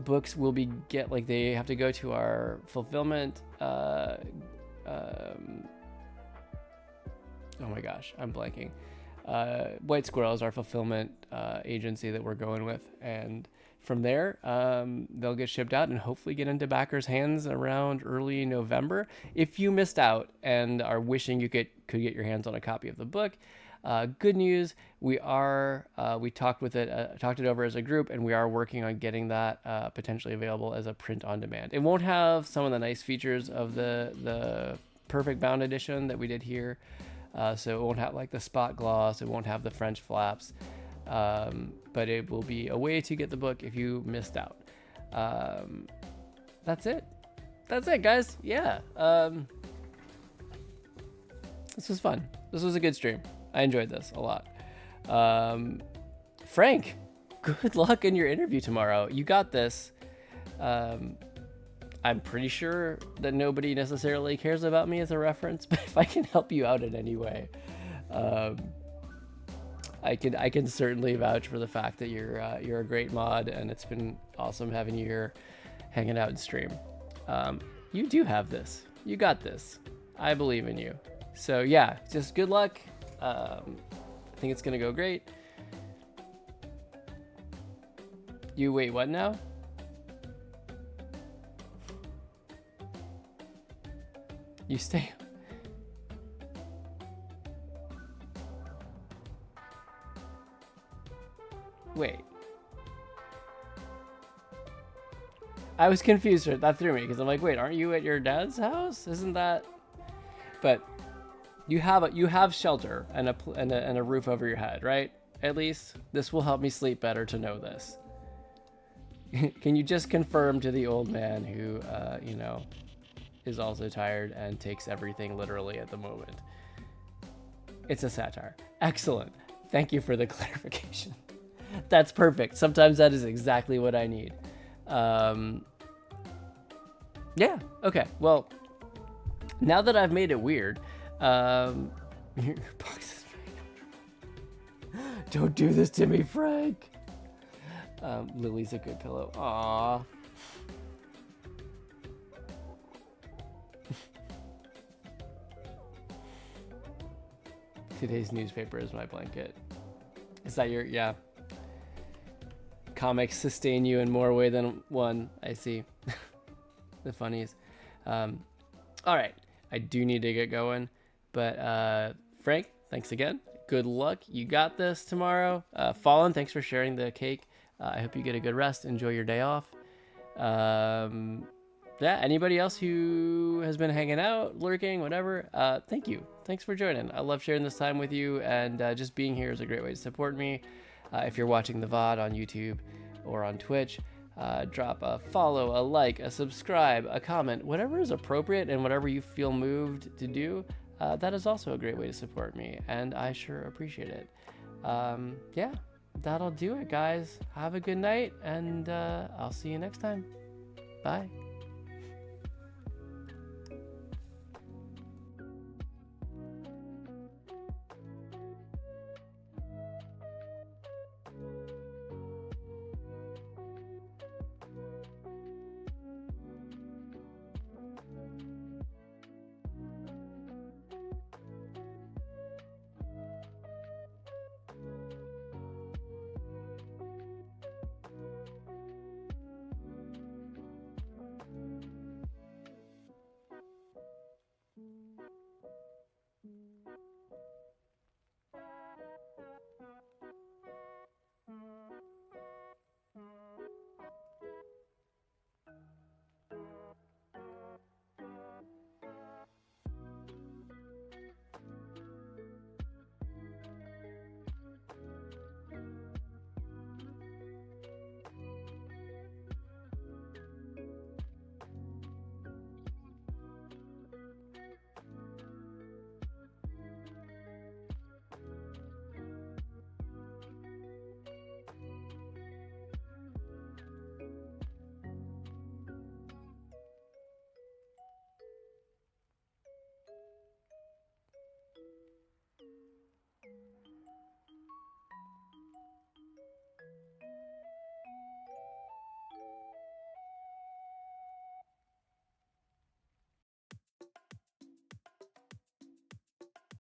books will they have to go to our fulfillment. Oh my gosh, I'm blanking. White Squirrel is our fulfillment agency that we're going with, and from there they'll get shipped out and hopefully get into backers' hands around early November. If you missed out and are wishing you could get your hands on a copy of the book, good news, we talked it over as a group, and we are working on getting that potentially available as a print on demand. It won't have some of the nice features of the perfect bound edition that we did here. So it won't have like the spot gloss, it won't have the French flaps, but it will be a way to get the book if you missed out. That's it, guys. Yeah, this was fun. This was a good stream. I enjoyed this a lot. Frank, good luck in your interview tomorrow. You got this. I'm pretty sure that nobody necessarily cares about me as a reference, but if I can help you out in any way, I can certainly vouch for the fact that you're a great mod, and it's been awesome having you here, hanging out and stream. You do have this. You got this. I believe in you. So yeah, just good luck. I think it's gonna go great. You wait, what now? You stay. Wait. I was confused. That threw me because I'm like, wait, aren't you at your dad's house? Isn't that? But you have shelter and a roof over your head, right? At least this will help me sleep better to know this. Can you just confirm to the old man who, is also tired and takes everything literally at the moment? It's a satire. Excellent. Thank you for the clarification. That's perfect. Sometimes that is exactly what I need. Yeah. Okay. Well, now that I've made it weird, your box is very... Don't do this to me, Frank. Lily's a good pillow. Aww. Today's newspaper is my blanket. Is that your... Yeah. Comics sustain you in more way than one. I see. The funnies. All right. I do need to get going. But Frank, thanks again. Good luck. You got this tomorrow. Fallen, thanks for sharing the cake. I hope you get a good rest. Enjoy your day off. Yeah, anybody else who has been hanging out, lurking, whatever, thank you. Thanks for joining. I love sharing this time with you, and just being here is a great way to support me. If you're watching the VOD on YouTube or on Twitch, drop a follow, a like, a subscribe, a comment, whatever is appropriate and whatever you feel moved to do. That is also a great way to support me, and I sure appreciate it. Yeah, that'll do it, guys. Have a good night, and I'll see you next time. Bye.